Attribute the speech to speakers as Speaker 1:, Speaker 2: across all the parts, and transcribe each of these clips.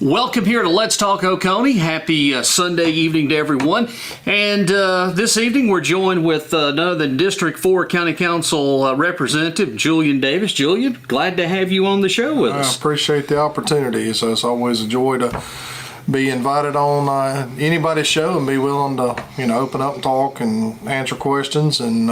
Speaker 1: Welcome here to Let's Talk Oconee. Happy Sunday evening to everyone. And this evening we're joined with none other than District 4 County Council Representative Julian Davis. Julian, glad to have you on the show with us.
Speaker 2: I appreciate the opportunity. So it's always a joy to be invited on anybody's show and be willing to, open up and talk and answer questions and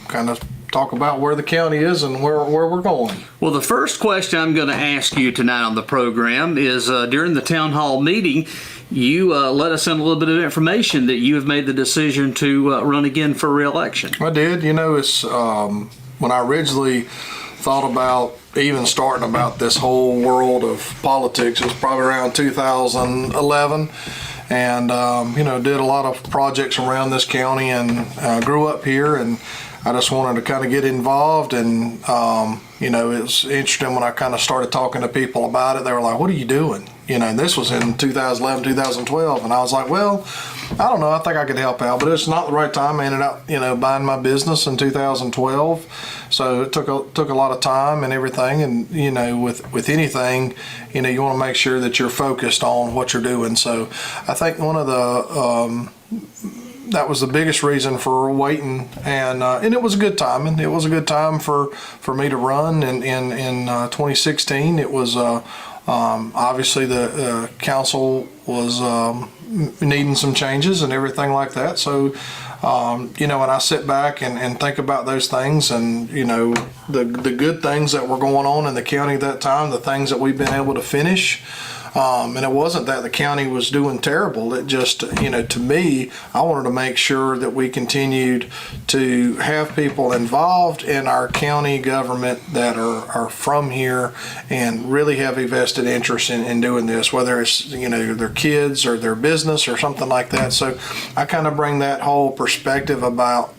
Speaker 2: kind of talk about where the county is and where we're going.
Speaker 1: Well, the first question I'm going to ask you tonight on the program is during the town hall meeting, you let us in a little bit of information that you have made the decision to run again for re-election.
Speaker 2: I did. It's when I originally thought about even starting about this whole world of politics, it was probably around 2011. And, did a lot of projects around this county and grew up here, and I just wanted to kind of get involved. And, it was interesting when I kind of started talking to people about it. They were like, what are you doing? And this was in 2011, 2012. And I was like, well, I don't know. I think I could help out, but it's not the right time. I ended up, buying my business in 2012. So it took a lot of time and everything. And, with anything, you want to make sure that you're focused on what you're doing. So I think one of the, that was the biggest reason for waiting, and it was a good time. And it was a good time for me to run in 2016. It was obviously the council was needing some changes and everything like that. So when I sit back and think about those things and the good things that were going on in the county at that time, the things that we've been able to finish. And it wasn't that the county was doing terrible. It just, to me, I wanted to make sure that we continued to have people involved in our county government that are from here and really have a vested interest in doing this, whether it's, their kids or their business or something like that. So I kind of bring that whole perspective about,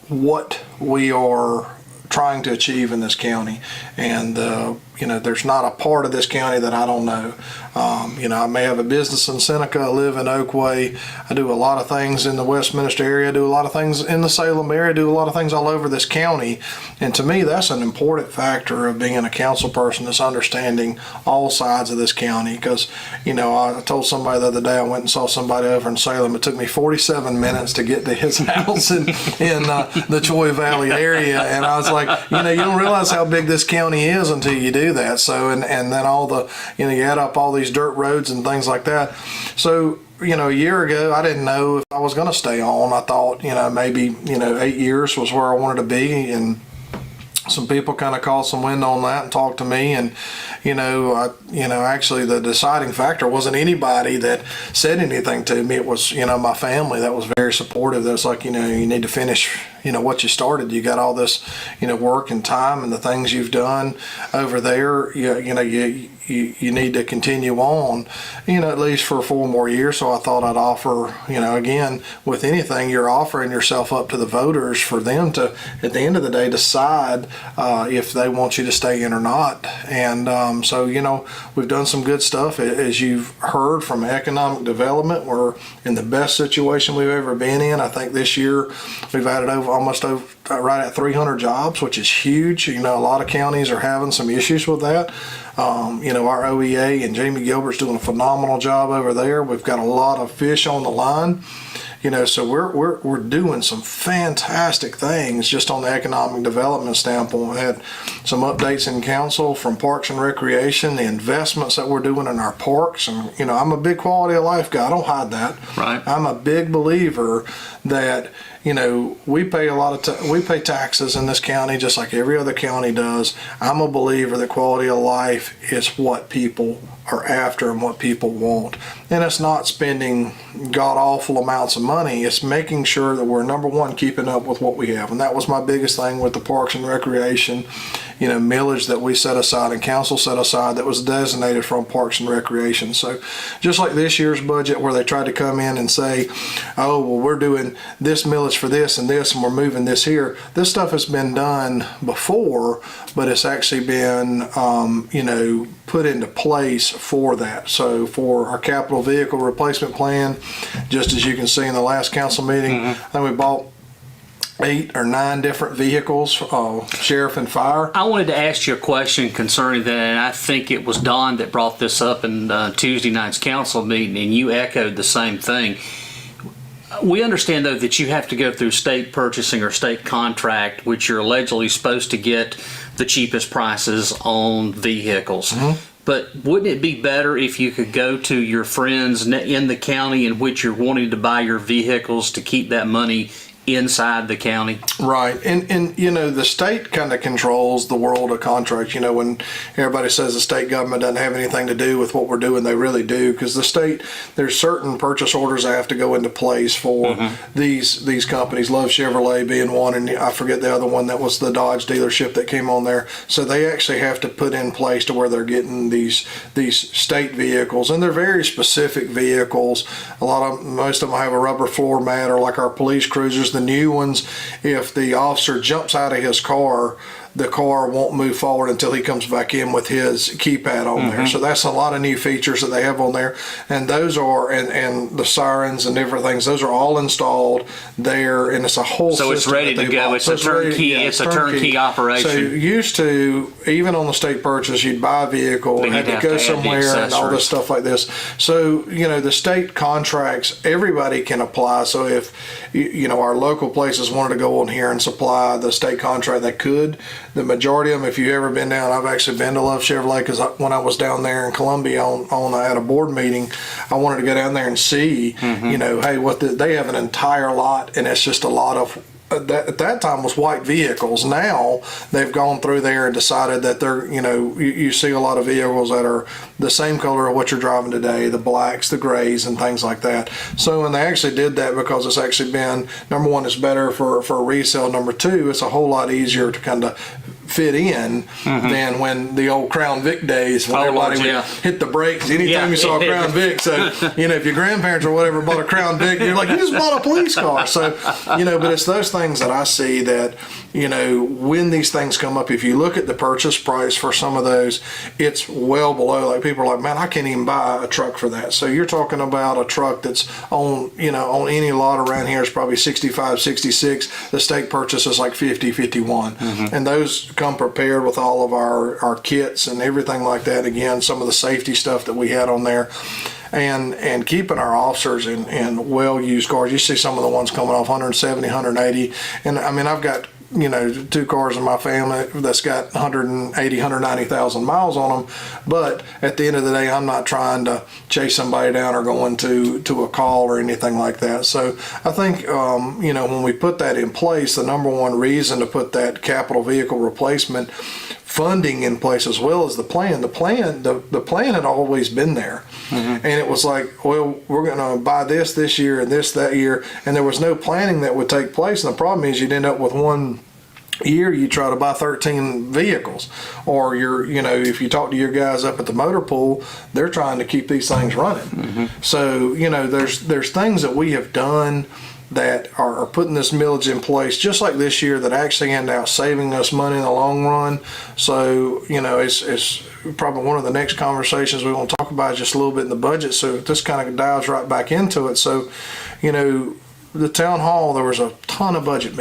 Speaker 2: what we are trying to achieve in this county. And there's not a part of this county that I don't know. I may have a business in Seneca, I live in Oakway, I do a lot of things in the Westminster area, I do a lot of things in the Salem area, I do a lot of things all over this county. And to me, that's an important factor of being a council person, is understanding all sides of this county. Because, I told somebody the other day, I went and saw somebody over in Salem. It took me 47 minutes to get to his house in the Troy Valley area. And I was like, you don't realize how big this county is until you do that. So, and then all the, you add up all these dirt roads and things like that. So, a year ago, I didn't know if I was going to stay on. I thought, maybe, 8 years was where I wanted to be. And some people kind of caught some wind on that and talked to me. And, actually the deciding factor wasn't anybody that said anything to me. It was, my family that was very supportive. That's like, you need to finish, what you started. You got all this, work and time and the things you've done over there. You need to continue on, at least for 4 more years. So I thought I'd offer, again, with anything, you're offering yourself up to the voters for them to, at the end of the day, decide if they want you to stay in or not. And so, we've done some good stuff. As you've heard from economic development, we're in the best situation we've ever been in. I think this year we've added almost right at 300 jobs, which is huge. A lot of counties are having some issues with that. Our OEA and Jamie Gilbert's doing a phenomenal job over there. We've got a lot of fish on the line. So we're doing some fantastic things just on the economic development standpoint. We had some updates in council from Parks and Recreation, the investments that we're doing in our parks. And, I'm a big quality of life guy. I don't hide that.
Speaker 1: Right.
Speaker 2: I'm a big believer that, we pay we pay taxes in this county just like every other county does. I'm a believer that quality of life is what people are after and what people want. And it's not spending god-awful amounts of money. It's making sure that we're, number one, keeping up with what we have. And that was my biggest thing with the Parks and Recreation, millage that we set aside and council set aside that was designated from Parks and Recreation. So just like this year's budget where they tried to come in and say, oh, well, we're doing this millage for this and we're moving this here. This stuff has been done before, but it's actually been, put into place for that. So for our capital vehicle replacement plan, just as you can see in the last council meeting, I think we bought 8 or 9 different vehicles, sheriff and fire.
Speaker 1: I wanted to ask you a question concerning that, and I think it was Don that brought this up in Tuesday night's council meeting, and you echoed the same thing. We understand, though, that you have to go through state purchasing or state contract, which you're allegedly supposed to get the cheapest prices on vehicles. But wouldn't it be better if you could go to your friends in the county in which you're wanting to buy your vehicles to keep that money inside the county?
Speaker 2: Right. And the state kind of controls the world of contracts. When everybody says the state government doesn't have anything to do with what we're doing, they really do, because the state, there's certain purchase orders that have to go into place for these companies, Love Chevrolet being one, and I forget the other one that was the Dodge dealership that came on there. So they actually have to put in place to where they're getting these state vehicles, and they're very specific vehicles. Most of them have a rubber floor mat, or like our police cruisers. The new ones, if the officer jumps out of his car, the car won't move forward until he comes back in with his keypad on there. So that's a lot of new features that they have on there. And those are, and the sirens and different things, those are all installed there, and it's a whole system.
Speaker 1: So it's ready to go. It's a turnkey. It's a turnkey operation.
Speaker 2: So used to, even on the state purchase, you'd buy a vehicle, had to go somewhere, and all this stuff like this. So, the state contracts, everybody can apply. So if, our local places wanted to go on here and supply the state contract, they could. The majority of them, if you've ever been down, I've actually been to Love Chevrolet, because when I was down there in Columbia at a board meeting, I wanted to go down there and see, hey, they have an entire lot, and it's just a lot of, at that time was white vehicles. Now they've gone through there and decided that they're, you see a lot of vehicles that are the same color of what you're driving today, the blacks, the grays, and things like that. So, and they actually did that because it's actually been, number one, it's better for resale. Number two, it's a whole lot easier to kind of fit in than when the old Crown Vic days, when everybody would hit the brakes anytime you saw a Crown Vic. So, if your grandparents or whatever bought a Crown Vic, you're like, you just bought a police car. So, but it's those things that I see that, when these things come up, if you look at the purchase price for some of those, it's well below. Like, people are like, man, I can't even buy a truck for that. So you're talking about a truck that's on any lot around here is probably 65, 66. The state purchase is like 50, 51. And those come prepared with all of our kits and everything like that. Again, some of the safety stuff that we had on there. And keeping our officers in well-used cars. You see some of the ones coming off 170, 180. And I mean, I've got, 2 cars in my family that's got 180, 190,000 miles on them. But at the end of the day, I'm not trying to chase somebody down or go into a call or anything like that. So I think, when we put that in place, the number one reason to put that capital vehicle replacement funding in place, as well as the plan. The plan had always been there, and it was like, well, we're going to buy this year and this that year, and there was no planning that would take place. And the problem is, you'd end up with one year you try to buy 13 vehicles, or if you talk to your guys up at the motor pool, they're trying to keep these things running. So there's things that we have done that are putting this millage in place, just like this year, that actually end out saving us money in the long run. So, it's probably one of the next conversations we want to talk about, just a little bit in the budget. So this kind of dives right back into it. So, the town hall, there was a ton of budget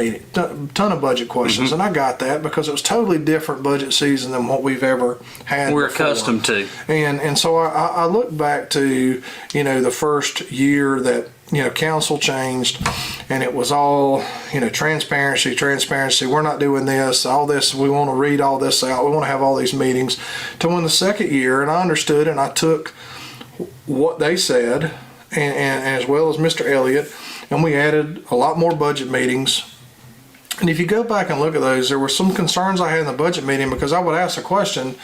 Speaker 2: questions, and I got that because it was totally different budget season than what we've ever had.
Speaker 1: We're
Speaker 2: before.
Speaker 1: accustomed to.
Speaker 2: And so I look back to, the first year that, council changed, and it was all, transparency. We're not doing this, all this. We want to read all this out. We want to have all these meetings. To when the second year, and I understood, and I took what they said, and as well as Mr. Elliott, and we added a lot more budget meetings. And if you go back and look at those, there were some concerns I had in the budget meeting, because I would ask a question.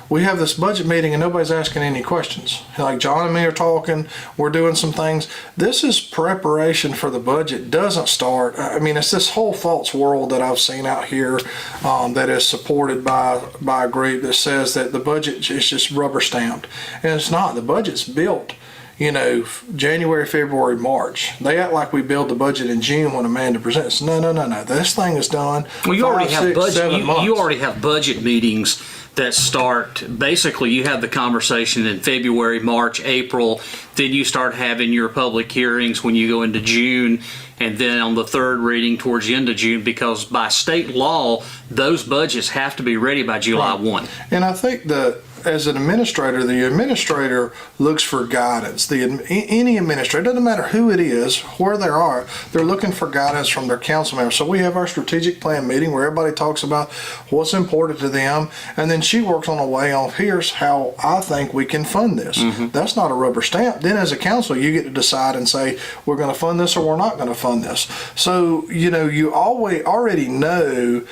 Speaker 2: We have this budget meeting and nobody's asking any questions. Like, John and me are talking, we're doing some things. This is preparation for the budget. It doesn't start. I mean, it's this whole false world that I've seen out here that is supported by a group that says that the budget is just rubber stamped. And it's not. The budget's built. January, February, March. They act like we build the budget in June when Amanda presents. No. This thing is done.
Speaker 1: Well, you
Speaker 2: 5,
Speaker 1: already have
Speaker 2: 6,
Speaker 1: budget.
Speaker 2: 7 months.
Speaker 1: You already have budget meetings that start, basically you have the conversation in February, March, April, then you start having your public hearings when you go into June, and then on the third reading towards the end of June, because by state law, those budgets have to be ready by July 1.
Speaker 2: And I think that as an administrator, the administrator looks for guidance. Any administrator, doesn't matter who it is, where they are, they're looking for guidance from their council members. So we have our strategic plan meeting where everybody talks about what's important to them, and then she works on a way on, here's how I think we can fund this. That's not a rubber stamp. Then as a council, you get to decide and say, we're going to fund this or we're not going to fund this. So, you already know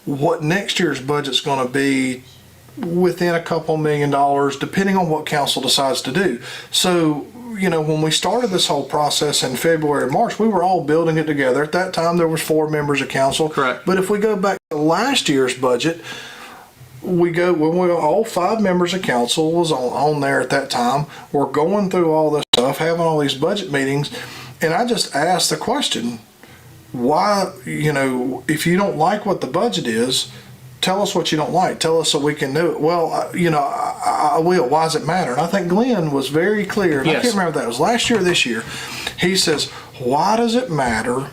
Speaker 2: what next year's budget's going to be within a couple $1 million, depending on what council decides to do. So, when we started this whole process in February and March, we were all building it together. At that time, there was 4 members of council.
Speaker 1: Correct.
Speaker 2: But if we go back to last year's budget, all 5 members of council was on there at that time. We're going through all this stuff, having all these budget meetings, and I just asked the question, why, if you don't like what the budget is, tell us what you don't like. Tell us so we can do it. Well, I will. Why does it matter? And I think Glenn was very clear. And
Speaker 1: Yes.
Speaker 2: I can't remember if that was last year or this year. He says, why does it matter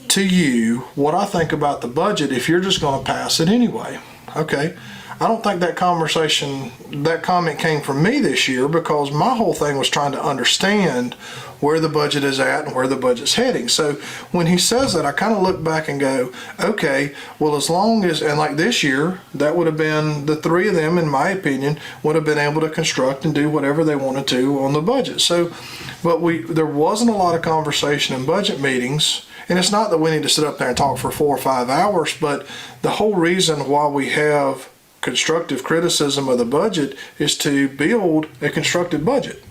Speaker 2: to you what I think about the budget if you're just going to pass it anyway? Okay. I don't think that comment came from me this year, because my whole thing was trying to understand where the budget is at and where the budget's heading. So when he says that, I kind of look back and go, okay, well, as long as, and like this year, that would have been, the 3 of them, in my opinion, would have been able to construct and do whatever they wanted to on the budget. So, but there wasn't a lot of conversation in budget meetings. And it's not that we need to sit up there and talk for 4 or 5 hours, but the whole reason why we have constructive criticism of the budget is to build a constructive budget.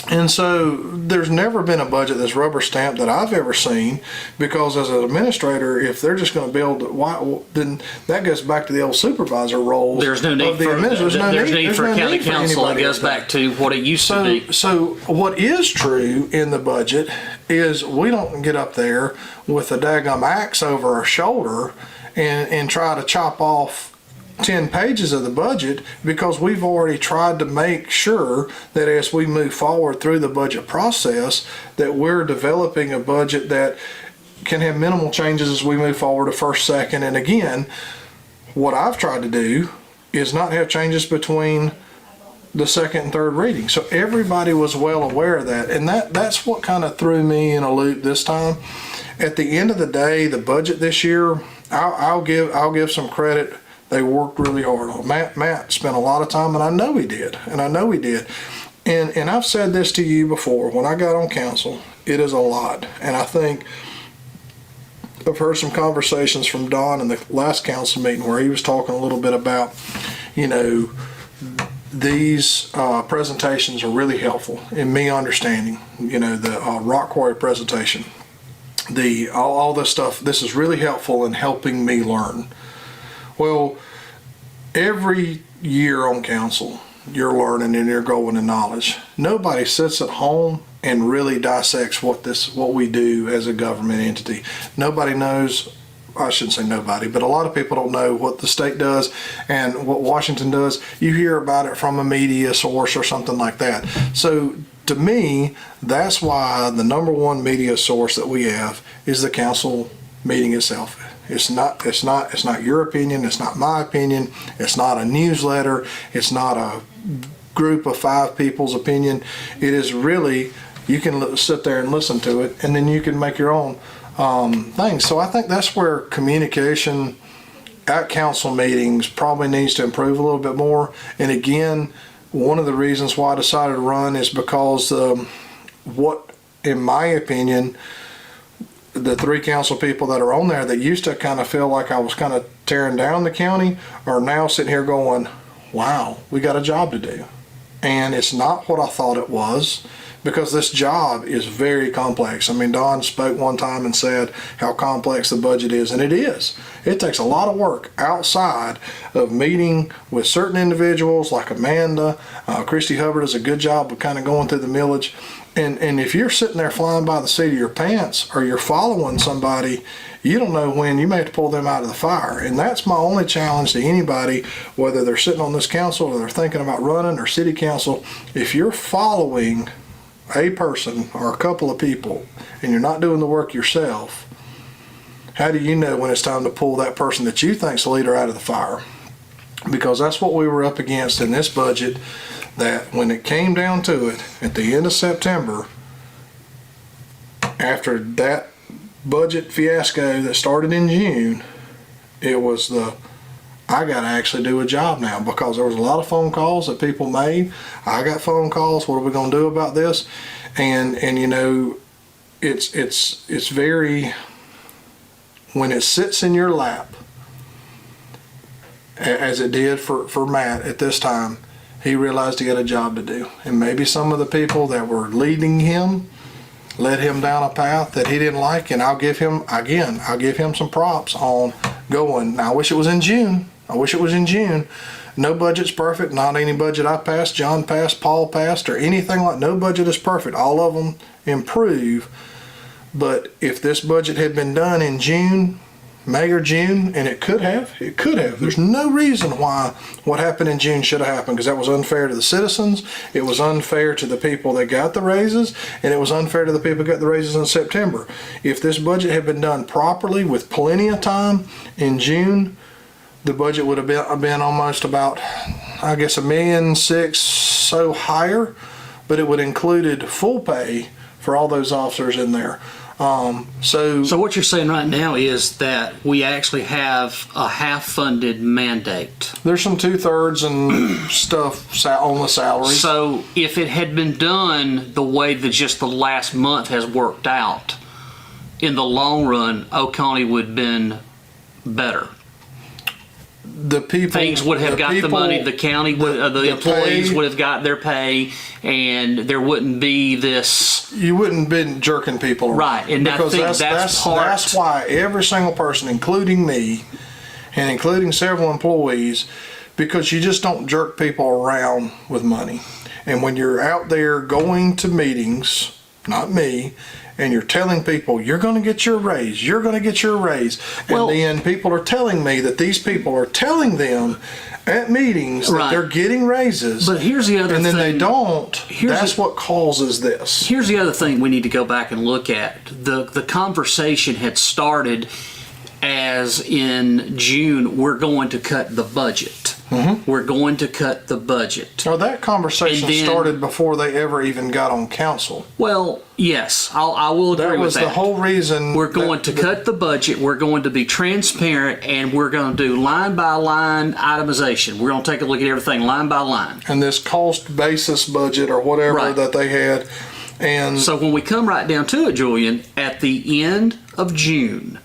Speaker 2: And so there's never been a budget that's rubber stamped that I've ever seen, because as an administrator, if they're just going to build, then that goes back to the old supervisor role.
Speaker 1: There's no need for county council. It goes back to what it used to be.
Speaker 2: So what is true in the budget is we don't get up there with a daggum axe over our shoulder and try to chop off 10 pages of the budget, because we've already tried to make sure that as we move forward through the budget process, that we're developing a budget that can have minimal changes as we move forward to first, second, and again, what I've tried to do is not have changes between the second and third reading. So everybody was well aware of that, and that's what kind of threw me in a loop this time. At the end of the day, the budget this year, I'll give some credit. They worked really hard on it. Matt spent a lot of time, and I know he did. And I've said this to you before. When I got on council, it is a lot. And I think I've heard some conversations from Don in the last council meeting where he was talking a little bit about, these presentations are really helpful in me understanding, the rock quarry presentation, all this stuff. This is really helpful in helping me learn. Well, every year on council, you're learning and you're growing in knowledge. Nobody sits at home and really dissects what we do as a government entity. Nobody knows, I shouldn't say nobody, but a lot of people don't know what the state does and what Washington does. You hear about it from a media source or something like that. So to me, that's why the number one media source that we have is the council meeting itself. It's not your opinion. It's not my opinion. It's not a newsletter. It's not a group of 5 people's opinion. It is really, you can sit there and listen to it, and then you can make your own thing. So I think that's where communication at council meetings probably needs to improve a little bit more. And again, one of the reasons why I decided to run is because what, in my opinion, the 3 council people that are on there that used to kind of feel like I was kind of tearing down the county are now sitting here going, wow, we got a job to do. And it's not what I thought it was, because this job is very complex. I mean, Don spoke one time and said how complex the budget is, and it is. It takes a lot of work outside of meeting with certain individuals like Amanda. Christy Hubbard does a good job of kind of going through the millage. And if you're sitting there flying by the seat of your pants, or you're following somebody, you don't know when you may have to pull them out of the fire. And that's my only challenge to anybody, whether they're sitting on this council or they're thinking about running or city council. If you're following a person or a couple of people and you're not doing the work yourself, how do you know when it's time to pull that person that you think's the leader out of the fire? Because that's what we were up against in this budget, that when it came down to it at the end of September, after that budget fiasco that started in June, it was I got to actually do a job now, because there was a lot of phone calls that people made. I got phone calls, what are we going to do about this? And you know, it's very, when it sits in your lap, as it did for Matt at this time, he realized he had a job to do. And maybe some of the people that were leading him led him down a path that he didn't like, and I'll give him some props on going. Now, I wish it was in June. No budget's perfect. Not any budget I passed, John passed, Paul passed, or anything like. No budget is perfect. All of them improve. But if this budget had been done in June, May or June, and it could have. There's no reason why what happened in June should have happened, because that was unfair to the citizens, it was unfair to the people that got the raises, and it was unfair to the people that got the raises in September. If this budget had been done properly with plenty of time in June, the budget would have been almost about, I guess, $1.6 million so higher, but it would have included full pay for all those officers in there. So
Speaker 1: what you're saying right now is that we actually have a half-funded mandate.
Speaker 2: There's some 2/3 and stuff on the salaries.
Speaker 1: So if it had been done the way that just the last month has worked out, in the long run, Oconee would have been better. Things would have got the money, the county would, the employees would have got their pay, and there wouldn't be this.
Speaker 2: You wouldn't been jerking people around.
Speaker 1: Right, and
Speaker 2: because that's why every single person, including me, and including several employees, because you just don't jerk people around with money. And when you're out there going to meetings, not me, and you're telling people, you're going to get your raise, and then people are telling me that these people are telling them at meetings that they're getting raises.
Speaker 1: But here's the other thing.
Speaker 2: And then they don't. That's what causes this.
Speaker 1: Here's the other thing we need to go back and look at. The conversation had started as in June, we're going to cut the budget. Mm-hmm. We're going to cut the budget.
Speaker 2: Now that conversation started before they ever even got on council.
Speaker 1: Well, yes, I will agree with that. That was
Speaker 2: the whole reason.
Speaker 1: We're going to cut the budget. We're going to be transparent, and we're going to do line by line itemization. We're going to take a look at everything line by line.
Speaker 2: And this cost basis budget or whatever that they had. And
Speaker 1: so when we come right down to it, Julian, at the end of June,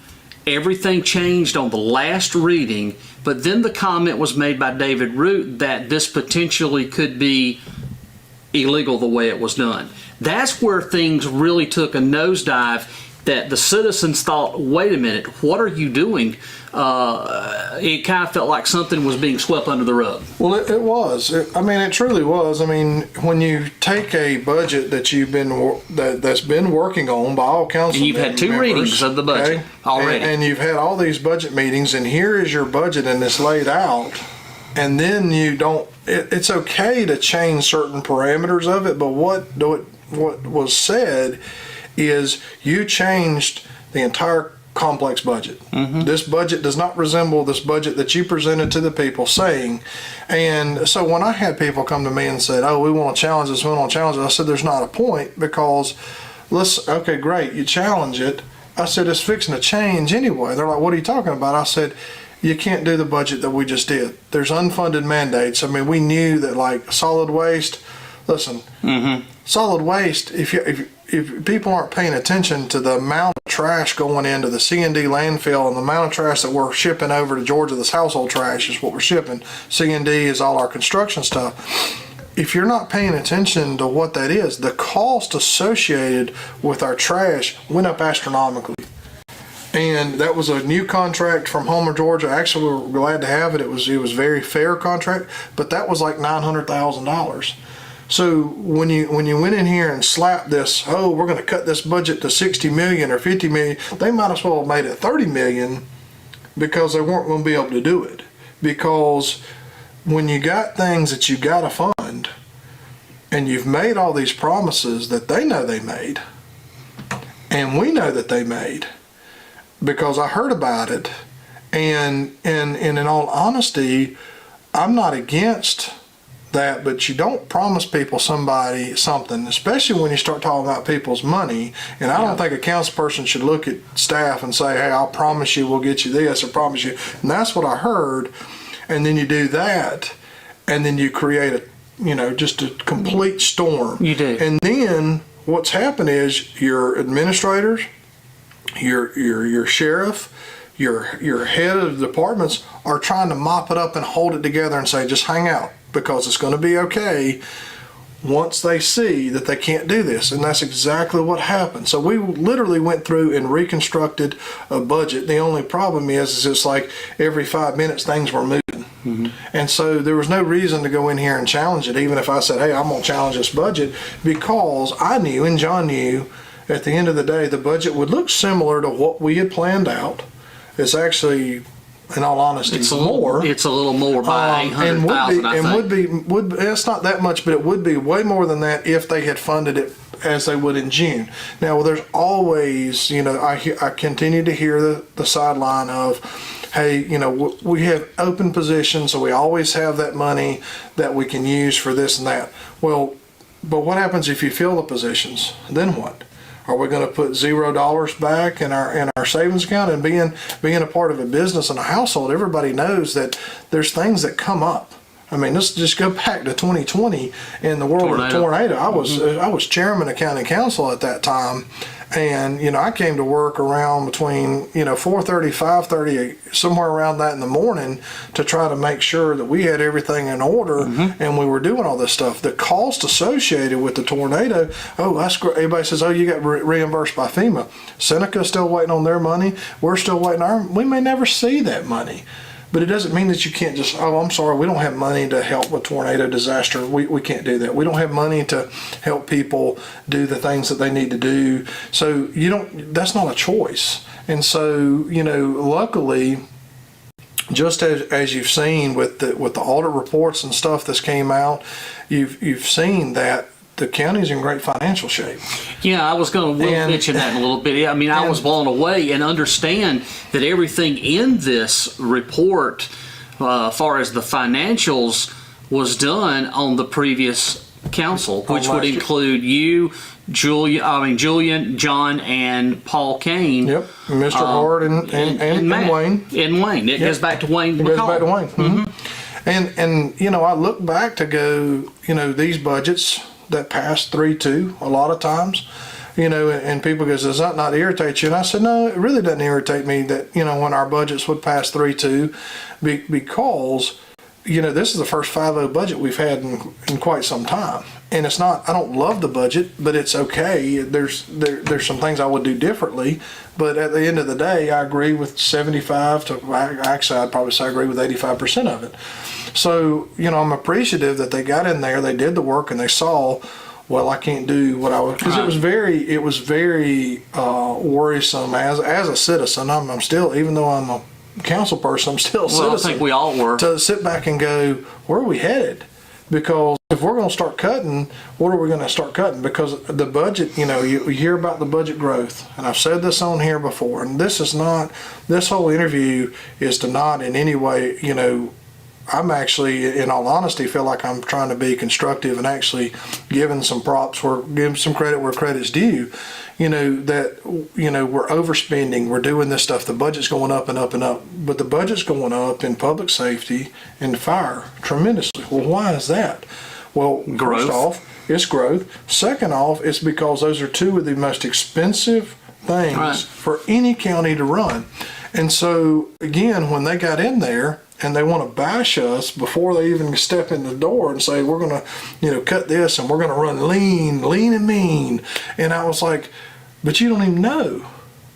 Speaker 1: everything changed on the last reading, but then the comment was made by David Root that this potentially could be illegal the way it was done. That's where things really took a nosedive, that the citizens thought, wait a minute, what are you doing? It kind of felt like something was being swept under the rug.
Speaker 2: Well, it was. It truly was. When you take a budget that that's been working on by all council
Speaker 1: and you've had two readings of the budget already,
Speaker 2: and you've had all these budget meetings, and here is your budget and it's laid out, and then you don't. It's okay to change certain parameters of it, but what was said is you changed the entire complex budget. Mm-hmm. This budget does not resemble this budget that you presented to the people saying. And so when I had people come to me and said, oh, we want to challenge this, I said, there's not a point, because okay, great, you challenge it. I said, it's fixing to change anyway. They're like, what are you talking about? I said, you can't do the budget that we just did. There's unfunded mandates. We knew that, like solid waste, listen, solid waste, if people aren't paying attention to the amount of trash going into the C&D landfill and the amount of trash that we're shipping over to Georgia, this household trash is what we're shipping. C&D is all our construction stuff. if you're not paying attention to what that is, the cost associated with our trash went up astronomically. And that was a new contract from Homer, Georgia. Actually, we were glad to have it. It was very fair contract, but that was like $900,000. So when you went in here and slapped this, oh, we're going to cut this budget to 60 million or 50 million, they might as well have made it 30 million because they weren't going to be able to do it. Because when you got things that you got to fund and you've made all these promises that they know they made and we know that they made, because I heard about it, and in all honesty, I'm not against that, but you don't promise people something, especially when you start talking about people's money. And I don't think a council person should look at staff and say, hey, I'll promise you we'll get you this, or promise you. And that's what I heard. And then you do that, and then you create just a complete storm.
Speaker 1: You do.
Speaker 2: And then what's happened is your administrators, your sheriff, your head of departments are trying to mop it up and hold it together and say, just hang out because it's going to be okay, once they see that they can't do this. And that's exactly what happened. So we literally went through and reconstructed a budget. The only problem is it's like every 5 minutes things were moving. Mm-hmm. And so there was no reason to go in here and challenge it, even if I said, hey, I'm going to challenge this budget, because I knew and John knew at the end of the day, the budget would look similar to what we had planned out. It's actually, in all honesty,
Speaker 1: it's
Speaker 2: more.
Speaker 1: It's a little more by 800,000, I think.
Speaker 2: Would be, it's not that much, but it would be way more than that if they had funded it as they would in June. Now, there's always, I continue to hear the sideline of, hey, we have open positions, so we always have that money that we can use for this and that. Well, but what happens if you fill the positions? Then what? Are we going to put $0 back in our savings account? And being a part of a business and a household, everybody knows that there's things that come up. I mean, let's just go back to 2020 in the world of tornado. I was chairman of county council at that time, and I came to work around between 4:30, 5:30, somewhere around that in the morning to try to make sure that we had everything in order, and we were doing all this stuff. The cost associated with the tornado, that's great. Everybody says, oh, you got reimbursed by FEMA. Seneca's still waiting on their money. We're still waiting. We may never see that money. But it doesn't mean that you can't just, oh, I'm sorry, we don't have money to help with tornado disaster. We can't do that. We don't have money to help people do the things that they need to do. So that's not a choice. And so, luckily, just as you've seen with the audit reports and stuff that's came out, you've seen that the county's in great financial shape.
Speaker 1: Yeah, I was going to mention that in a little bit. I mean, I was blown away, and understand that everything in this report, as far as the financials, was done on the previous council, which would include you, Julian, John, and Paul Kane. Yep,
Speaker 2: Mr. Hart and Wayne.
Speaker 1: And Wayne. It goes back to Wayne.
Speaker 2: It goes back to Wayne. Mm-hmm. And I look back to go, these budgets that passed 3-2 a lot of times, and people go, does that not irritate you? And I said, no, it really doesn't irritate me that, when our budgets would pass 3-2, because, this is the first 5-0 budget we've had in quite some time. And it's not, I don't love the budget, but it's okay. There's some things I would do differently. But at the end of the day, I agree with 75 to, actually, I'd probably say I agree with 85% of it. So, I'm appreciative that they got in there, they did the work, and they saw, well, I can't do what I was, because it was very worrisome as a citizen. I'm still, even though I'm a council person, I'm still a citizen.
Speaker 1: I think we all were.
Speaker 2: To sit back and go, where are we headed? Because if we're going to start cutting, what are we going to start cutting? Because the budget, you hear about the budget growth, and I've said this on here before, and this whole interview is to not in any way, I'm actually, in all honesty, feel like I'm trying to be constructive and actually giving some giving some credit where credit's due. That we're overspending, we're doing this stuff, the budget's going up and up and up, but the budget's going up in public safety and fire tremendously. Well, why is that? Well, first off, it's growth. Second off, it's because those are two of the most expensive things for any county to run. And so, again, when they got in there, and they want to bash us before they even step in the door and say, we're going to, cut this and we're going to run lean and mean. And I was like, but you don't even know.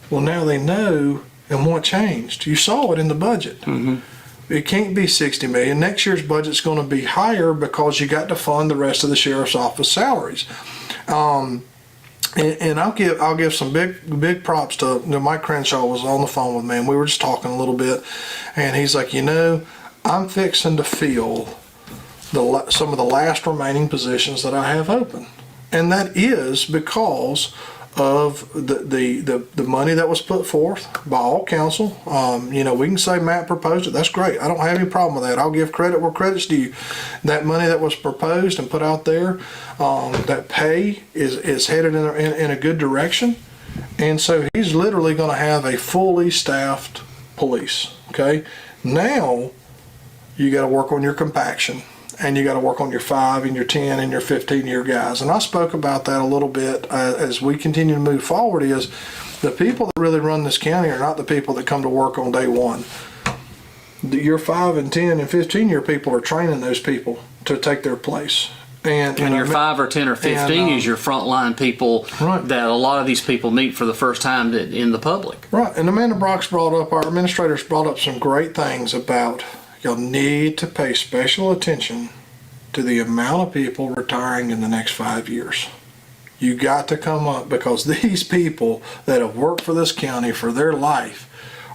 Speaker 2: Well, now they know, and what changed? You saw it in the budget. Mm-hmm. It can't be 60 million. Next year's budget's going to be higher because you got to fund the rest of the sheriff's office salaries. And I'll give some big props to Mike Crenshaw was on the phone with me, and we were just talking a little bit, and he's like, I'm fixing to fill some of the last remaining positions that I have open, and that is because of the money that was put forth by all council. We can say Matt proposed it. That's great. I don't have any problem with that. I'll give credit where credit's due. That money that was proposed and put out there, that pay is headed in a good direction. And so he's literally going to have a fully staffed police. Okay. Now you got to work on your compaction. And you got to work on your 5 and your 10 and your 15-year guys. And I spoke about that a little bit as we continue to move forward. Is the people that really run this county are not the people that come to work on day one. Your 5 and 10 and 15-year people are training those people to take their place. And
Speaker 1: your 5 or 10 or 15 is your frontline people, right, that a lot of these people meet for the first time in the public.
Speaker 2: Right. And Amanda Brock's our administrators brought up some great things about you'll need to pay special attention to the amount of people retiring in the next 5 years. You got to come up, because these people that have worked for this county for their life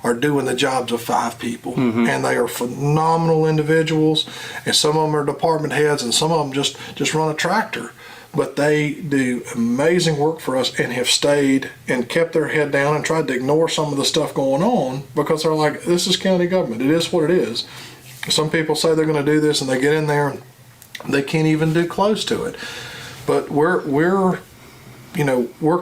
Speaker 2: are doing the jobs of 5 people. Mm-hmm. And they are phenomenal individuals, and some of them are department heads, and some of them just run a tractor. But they do amazing work for us and have stayed and kept their head down and tried to ignore some of the stuff going on, because they're like, this is county government. It is what it is. Some people say they're going to do this, and they get in there and they can't even do close to it. But we're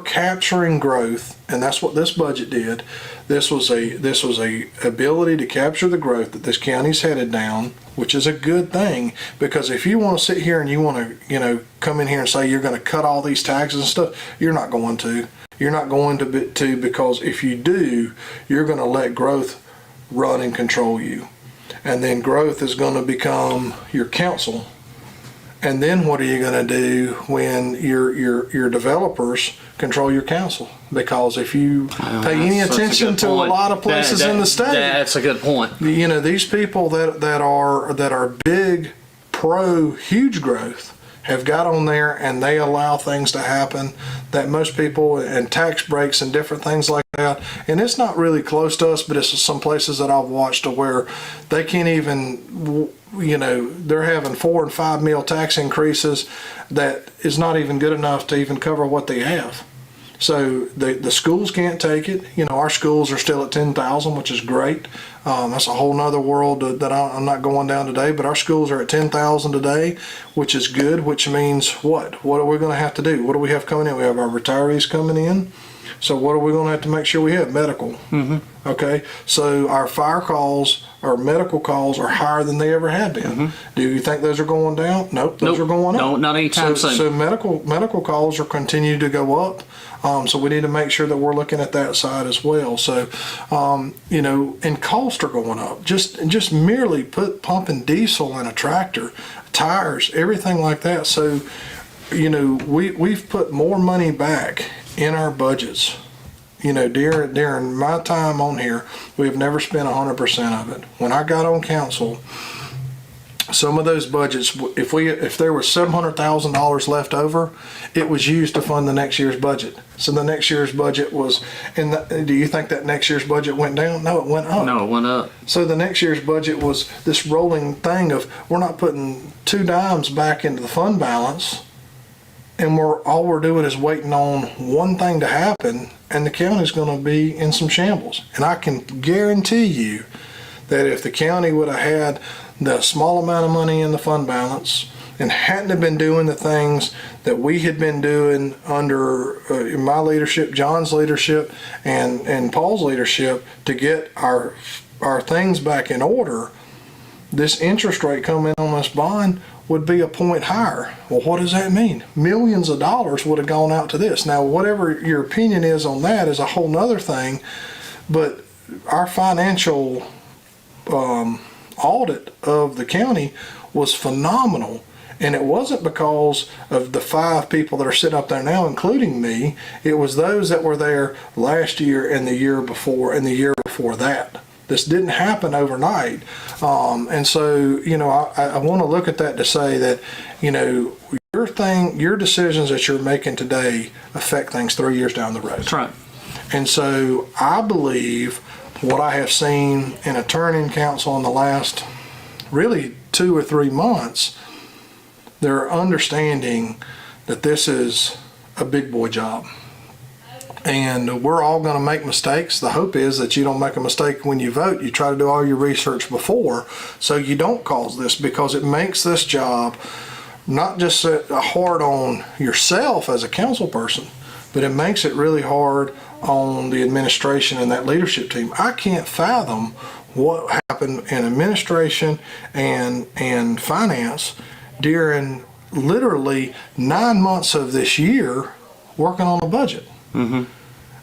Speaker 2: capturing growth, and that's what this budget did. This was a ability to capture the growth that this county's headed down, which is a good thing, because if you want to sit here and you want to come in here and say you're going to cut all these taxes and stuff, you're not going to. You're not going to, because if you do, you're going to let growth run and control you. And then growth is going to become your council. And then what are you going to do when your developers control your council? Because if you pay any attention to a lot of places in the state,
Speaker 1: that's a good point.
Speaker 2: These people that are big pro huge growth have got on there, and they allow things to happen that most people, and tax breaks and different things like that. And it's not really close to us, but it's some places that I've watched to where they can't even, they're having 4 and 5 meal tax increases that is not even good enough to even cover what they have. So the schools can't take it. Our schools are still at 10,000, which is great. That's a whole nother world that I'm not going down today, but our schools are at 10,000 today, which is good, which means what? What are we going to have to do? What do we have coming in? We have our retirees coming in. So what are we going to have to make sure we have? Medical. Mm-hmm. Okay. So our fire calls, our medical calls are higher than they ever had been. Mm-hmm. Do you think those are going down? Nope. Those are going up.
Speaker 1: No, not anytime soon.
Speaker 2: So medical calls are continuing to go up. So we need to make sure that we're looking at that side as well. So, and costs are going up. Just merely pumping diesel in a tractor, tires, everything like that. So, we've put more money back in our budgets. During my time on here, we've never spent 100% of it. When I got on council, some of those budgets, if there was $700,000 left over, it was used to fund the next year's budget. So the next year's budget was, do you think that next year's budget went down? No, it went up.
Speaker 1: No, it went up.
Speaker 2: So the next year's budget was this rolling thing of, we're not putting 2 dimes back into the fund balance, and all we're doing is waiting on one thing to happen, and the county's going to be in some shambles. And I can guarantee you that if the county would have had the small amount of money in the fund balance and hadn't have been doing the things that we had been doing under my leadership, John's leadership, and Paul's leadership to get our things back in order, this interest rate coming on this bond would be a point higher. Well, what does that mean? Millions of dollars would have gone out to this. Now, whatever your opinion is on that is a whole nother thing, but our financial audit of the county was phenomenal. And it wasn't because of the 5 people that are sitting up there now, including me. It was those that were there last year and the year before and the year before that. This didn't happen overnight. And so, I want to look at that to say that, your decisions that you're making today affect things 3 years down the road.
Speaker 1: That's right.
Speaker 2: And so I believe what I have seen in a turn-in council in the last really 2 or 3 months, they're understanding that this is a big boy job. And we're all going to make mistakes. The hope is that you don't make a mistake when you vote. You try to do all your research before so you don't cause this, because it makes this job not just hard on yourself as a council person, but it makes it really hard on the administration and that leadership team. I can't fathom what happened in administration and finance during literally 9 months of this year working on a budget. Mm-hmm.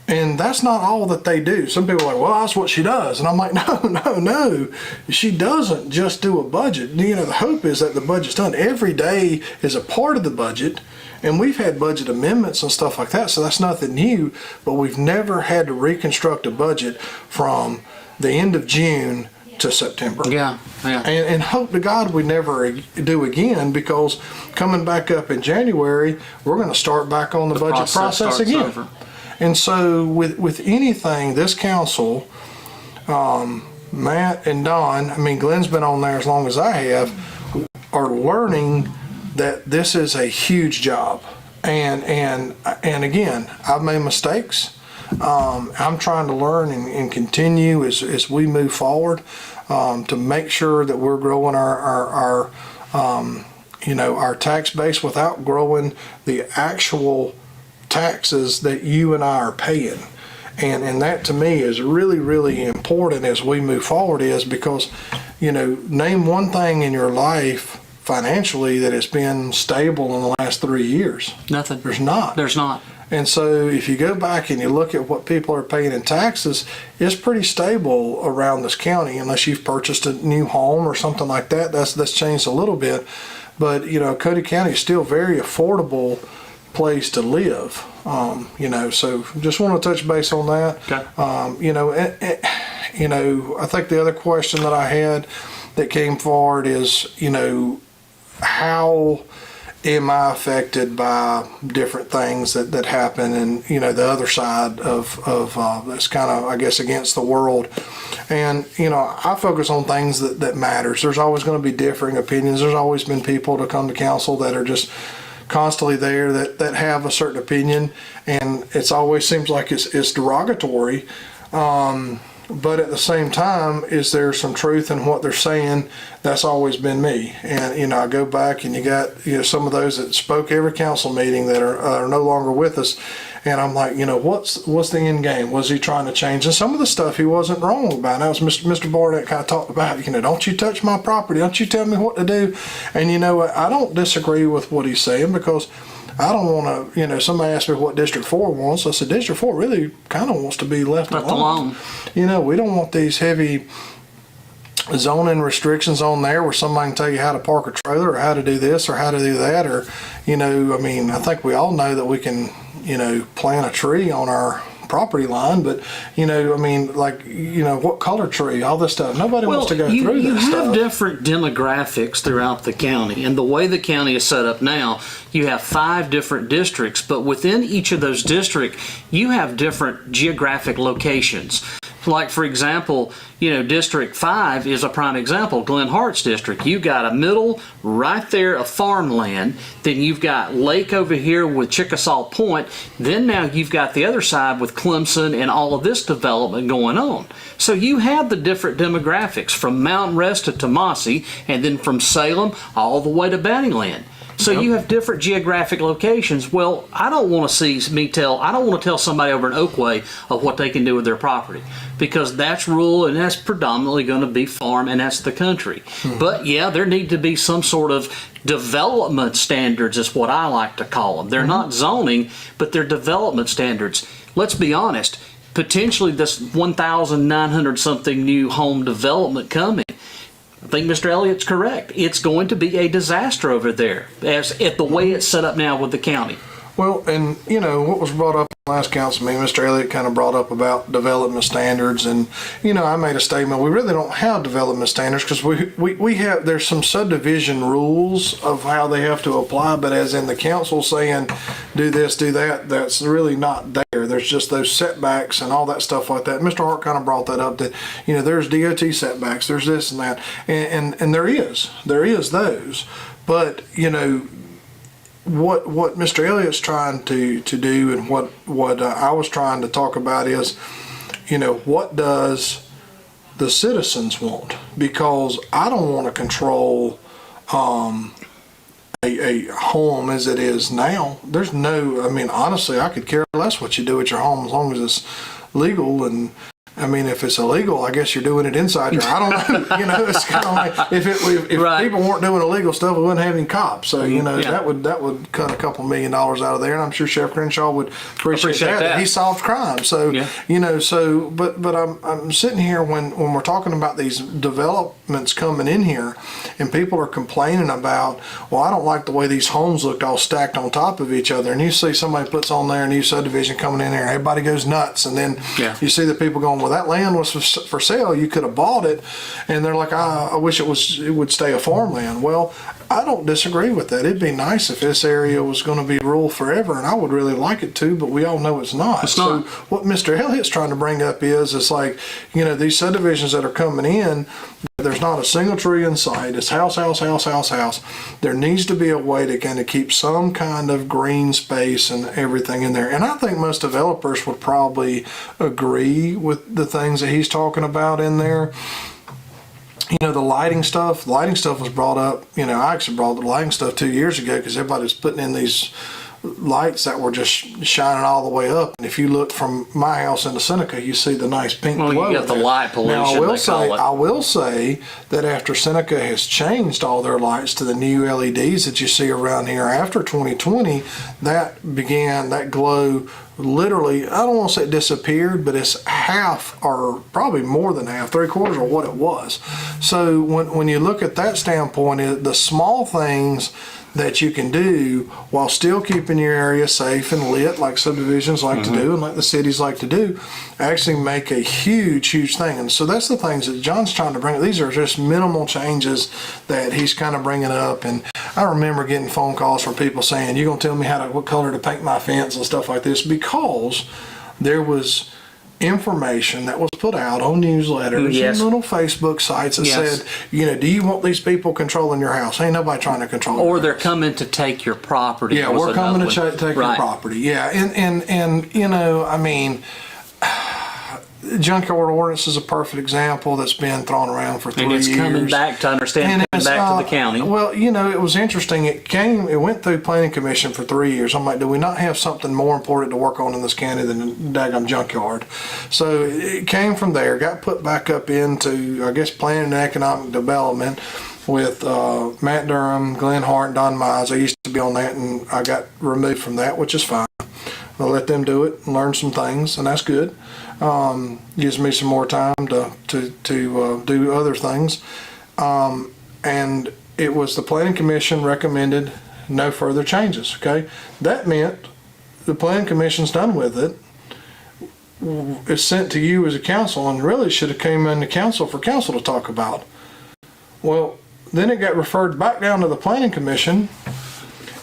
Speaker 2: And that's not all that they do. Some people are like, well, that's what she does. And I'm like, no. She doesn't just do a budget. The hope is that the budget's done. Every day is a part of the budget. And we've had budget amendments and stuff like that, so that's nothing new. But we've never had to reconstruct a budget from the end of June to September.
Speaker 1: Yeah.
Speaker 2: And hope to God we never do again, because coming back up in January, we're going to start back on the budget process again.
Speaker 1: Over.
Speaker 2: And so with anything, this council, Matt and Don, Glenn's been on there as long as I have, are learning that this is a huge job. And again, I've made mistakes. I'm trying to learn and continue as we move forward, to make sure that we're growing our tax base without growing the actual taxes that you and I are paying. And that to me is really, really important as we move forward, is because, name one thing in your life financially that has been stable in the last 3 years.
Speaker 1: Nothing.
Speaker 2: There's not. And so if you go back and you look at what people are paying in taxes, it's pretty stable around this county, unless you've purchased a new home or something like that. That's changed a little bit. But, Oconee County is still a very affordable place to live. So just want to touch base on that.
Speaker 1: Okay.
Speaker 2: I think the other question that I had that came forward is, how am I affected by different things that happen, and the other side of that's kind of, I guess, against the world. And I focus on things that matters. There's always going to be differing opinions. There's always been people to come to council that are just constantly there that have a certain opinion, and it's always seems like it's derogatory. But at the same time, is there some truth in what they're saying? That's always been me. And, I go back and you got, some of those that spoke every council meeting that are no longer with us. And I'm like, what's the end game? Was he trying to change? And some of the stuff he wasn't wrong about. And that was Mr. Barnett kind of talked about, don't you touch my property. Don't you tell me what to do. And I don't disagree with what he's saying, because I don't want to, somebody asked me what District 4 wants. I said, District 4 really kind of wants to be left alone. We don't want these heavy zoning restrictions on there where somebody can tell you how to park a trailer or how to do this or how to do that. Or, I think we all know that we can, plant a tree on our property line, but what color tree, all this stuff. Nobody wants to go through that stuff. You have
Speaker 1: different demographics throughout the county, and the way the county is set up now, you have 5 different districts, but within each of those districts, you have different geographic locations. Like, for example, District 5 is a prime example, Glen Hart's district. You've got a middle right there of farmland, then you've got lake over here with Chickasaw Point, then now you've got the other side with Clemson and all of this development going on. So you have the different demographics from Mountain Rest to Tomasi, and then from Salem all the way to Bountyland. So you have different geographic locations. Well, I don't want to tell somebody over in Oakway of what they can do with their property, because that's rural and that's predominantly going to be farm, and that's the country. But yeah, there need to be some sort of development standards, is what I like to call them. They're not zoning, but they're development standards. Let's be honest, potentially this 1,900 something new home development coming, think Mr. Elliott's correct. It's going to be a disaster over there, as if the way it's set up now with the county.
Speaker 2: Well, and what was brought up in the last council meeting, Mr. Elliott kind of brought up about development standards, and I made a statement. We really don't have development standards because we have, there's some subdivision rules of how they have to apply, but as in the council saying do this, do that, that's really not there. There's just those setbacks and all that stuff like that. Mr. Hart kind of brought that up, that there's DOT setbacks, there's this and that, and there is those, but what Mr. Elliott's trying to do, and what I was trying to talk about is, what does the citizens want? Because I don't want to control a home as it is now. There's honestly, I could care less what you do at your home as long as it's legal. And if it's illegal, I guess you're doing it inside your. I don't know. It's kind of like if
Speaker 1: right.
Speaker 2: people weren't doing illegal stuff, we wouldn't have any cops. So that would cut a couple $1 million out of there, and I'm sure Sheriff Crenshaw would appreciate that. He solves crime. So but I'm sitting here when we're talking about these developments coming in here, and people are complaining about, well, I don't like the way these homes looked all stacked on top of each other, and you see somebody puts on there a new subdivision coming in there, everybody goes nuts, and then you see the people going, well, that land was for sale, you could have bought it, and they're like, I wish it would stay a farmland. Well, I don't disagree with that. It'd be nice if this area was going to be rural forever, and I would really like it to, but we all know it's not. So what Mr. Elliott's trying to bring up is, it's like, these subdivisions that are coming in, there's not a single tree in sight. It's house, house, house, house, house. There needs to be a way to kind of keep some kind of green space and everything in there. And I think most developers would probably agree with the things that he's talking about in there. The lighting stuff was brought up. I actually brought the lighting stuff 2 years ago because everybody was putting in these lights that were just shining all the way up. And if you look from my house into Seneca, you see the nice pink glow.
Speaker 1: Well, you got the light pollution.
Speaker 2: Now, I will say that after Seneca has changed all their lights to the new LEDs that you see around here after 2020, that glow literally, I don't want to say it disappeared, but it's half, or probably more than half, 3/4 of what it was. So when you look at that standpoint, the small things that you can do while still keeping your area safe and lit, like subdivisions like to do and like the cities like to do, actually make a huge thing. And so that's the things that John's trying to bring. These are just minimal changes that he's kind of bringing up. And I remember getting phone calls from people saying, you're going to tell me what color to paint my fence and stuff like this, because there was information that was put out on newsletters and little Facebook sites that said, do you want these people controlling your house? Ain't nobody trying to control your house.
Speaker 1: They're coming to take your property.
Speaker 2: Yeah, we're coming to take your property. Yeah, and junkyard ordinance is a perfect example that's been thrown around for 3 years.
Speaker 1: And it's coming back to coming back to the county.
Speaker 2: Well, it was interesting. It went through planning commission for 3 years. I'm like, do we not have something more important to work on in this county than a daggum junkyard? So it came from there, got put back up into, I guess, planning and economic development with Matt Durham, Glenn Hart, and Don Mize. I used to be on that, and I got removed from that, which is fine. I'll let them do it and learn some things, and that's good. Gives me some more time to do other things. And it was the planning commission recommended no further changes. Okay, that meant the planning commission's done with it. It's sent to you as a council, and really should have came into council for council to talk about. Well, then it got referred back down to the planning commission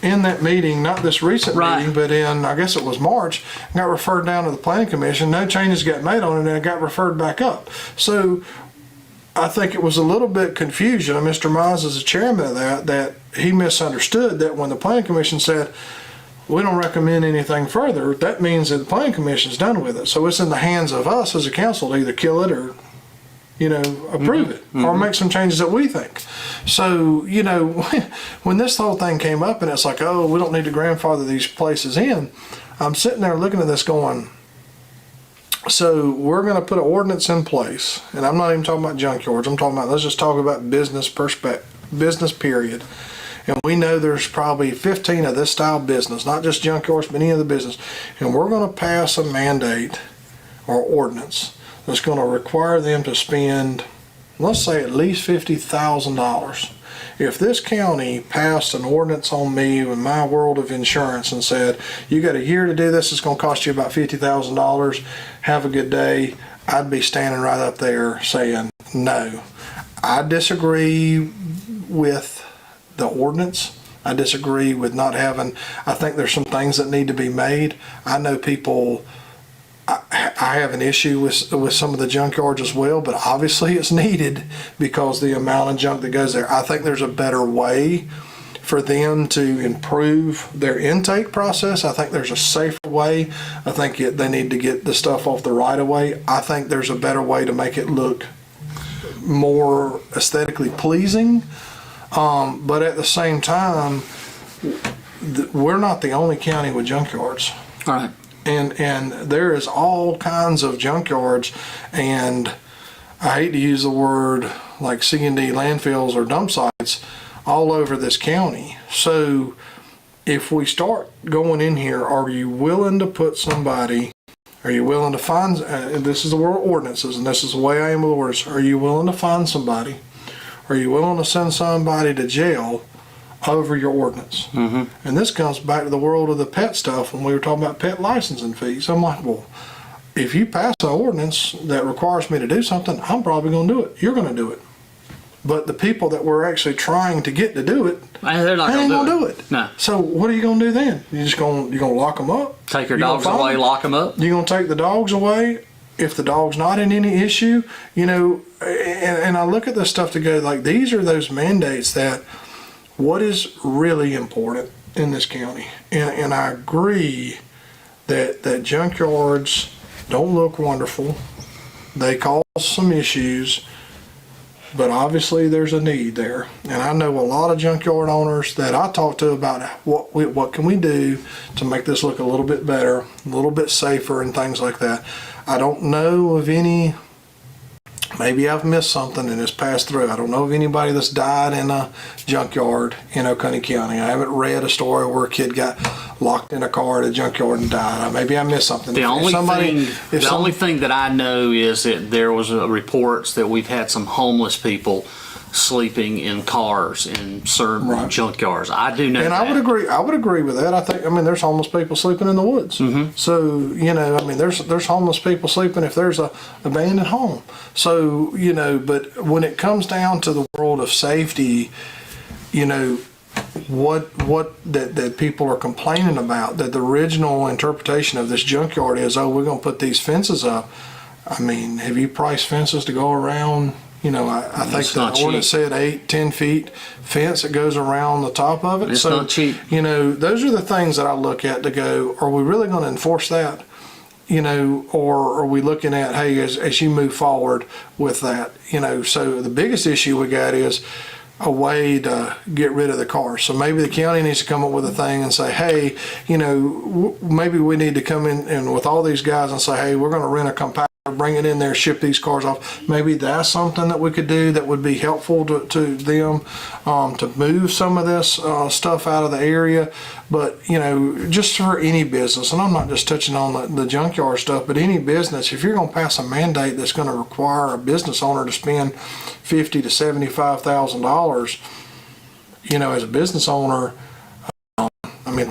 Speaker 2: in that meeting, not this recent meeting, but in, I guess it was March, got referred down to the planning commission. No changes got made on it, and it got referred back up. So I think it was a little bit confusion. And Mr. Mize is the chairman of that he misunderstood that when the planning commission said, we don't recommend anything further, that means that the planning commission's done with it. So it's in the hands of us as a council to either kill it or approve it or make some changes that we think. So, when this whole thing came up and it's like, oh, we don't need to grandfather these places in, I'm sitting there looking at this going, so we're going to put an ordinance in place, and I'm not even talking about junkyards, I'm talking about, let's just talk about business period. And we know there's probably 15 of this style business, not just junkyards, but any other business. And we're going to pass a mandate or ordinance that's going to require them to spend let's say at least $50,000. If this county passed an ordinance on me in my world of insurance and said, you got a year to do this, it's going to cost you about $50,000, have a good day, I'd be standing right up there saying, no. I disagree with the ordinance. I disagree with not having, I think there's some things that need to be made. I know people, I have an issue with some of the junkyards as well, but obviously it's needed because the amount of junk that goes there. I think there's a better way for them to improve their intake process. I think there's a safer way. I think they need to get the stuff off the right of way. I think there's a better way to make it look more aesthetically pleasing. But at the same time, we're not the only county with junkyards.
Speaker 1: All right.
Speaker 2: And there is all kinds of junkyards, and I hate to use the word like C&D landfills or dump sites all over this county. So if we start going in here, are you willing to put somebody, are you willing to find, this is the world ordinances, and this is the way I am with ordinance, are you willing to find somebody? Are you willing to send somebody to jail over your ordinance? Mm-hmm. And this comes back to the world of the pet stuff when we were talking about pet licensing fees. I'm like, well, if you pass an ordinance that requires me to do something, I'm probably going to do it. You're going to do it. But the people that we're actually trying to get to do it,
Speaker 1: they're not
Speaker 2: they ain't
Speaker 1: going
Speaker 2: going
Speaker 1: to
Speaker 2: to do it.
Speaker 1: No.
Speaker 2: So what are you going to do then? You going to lock them up?
Speaker 1: Take your dogs away, lock them up?
Speaker 2: You're going to take the dogs away? If the dog's not in any issue, you know, and I look at this stuff to go like, these are those mandates that what is really important in this county. And I agree that junkyards don't look wonderful. They cause some issues, but obviously there's a need there. And I know a lot of junkyard owners that I talk to about what can we do to make this look a little bit better, a little bit safer and things like that. I don't know of any, maybe I've missed something and it's passed through. I don't know of anybody that's died in a junkyard in Oconee County. I haven't read a story where a kid got locked in a car at a junkyard and died. Maybe I missed something.
Speaker 1: The only thing that I know is that there was reports that we've had some homeless people sleeping in cars in certain junkyards. I do know
Speaker 2: and
Speaker 1: that.
Speaker 2: I would agree with that. I mean, there's homeless people sleeping in the woods. Mm-hmm. So, you know, I mean, there's homeless people sleeping if there's a abandoned home. So, you know, but when it comes down to the world of safety, you know, what that people are complaining about, that the original interpretation of this junkyard is, oh, we're going to put these fences up. I mean, have you priced fences to go around? You know, I think the ordinance said 8-10 feet fence that goes around the top of it.
Speaker 1: It's
Speaker 2: so,
Speaker 1: not cheap.
Speaker 2: You know, those are the things that I look at to go, are we really going to enforce that? You know, or are we looking at, hey, as you move forward with that? You know, so the biggest issue we got is a way to get rid of the cars. So maybe the county needs to come up with a thing and say, hey, you know, maybe we need to come in and with all these guys and say, hey, we're going to rent a compactor, bring it in there, ship these cars off. Maybe that's something that we could do that would be helpful to them to move some of this stuff out of the area. But, you know, just for any business, and I'm not just touching on the junkyard stuff, but any business, if you're going to pass a mandate that's going to require a business owner to spend $50,000 to $75,000, you know, as a business owner, I mean,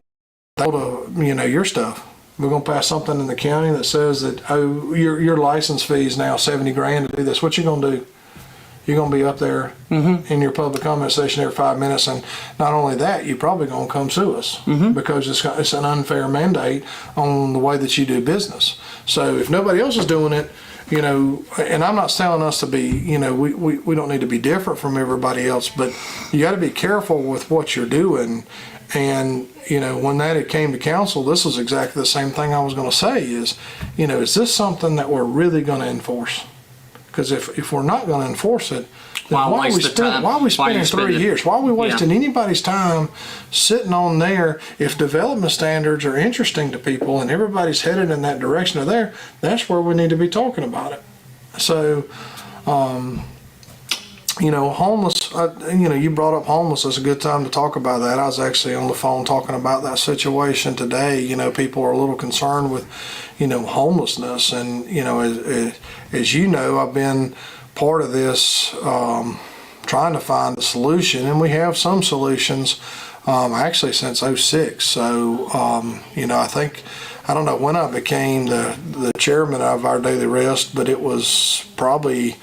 Speaker 2: you know, your stuff. We're going to pass something in the county that says that, oh, your license fee is now $70,000 to do this. What you going to do? You're going to be up there in your public comment session every 5 minutes, and not only that, you're probably going to come sue us because it's an unfair mandate on the way that you do business. So if nobody else is doing it, you know, and I'm not telling us to be, you know, we don't need to be different from everybody else, but you got to be careful with what you're doing. And, you know, when that came to council, this was exactly the same thing I was going to say is, you know, is this something that we're really going to enforce? Because if we're not going to enforce it, then why are we spending 3 years? Why are we wasting anybody's time sitting on there? If development standards are interesting to people and everybody's headed in that direction of there, that's where we need to be talking about it. So, you know, homeless, you know, you brought up homeless. It's a good time to talk about that. I was actually on the phone talking about that situation today. You know, people are a little concerned with, you know, homelessness. And, you know, as you know, I've been part of this, trying to find a solution, and we have some solutions actually since '06. So, I don't know when I became the chairman of our daily rest, but it was probably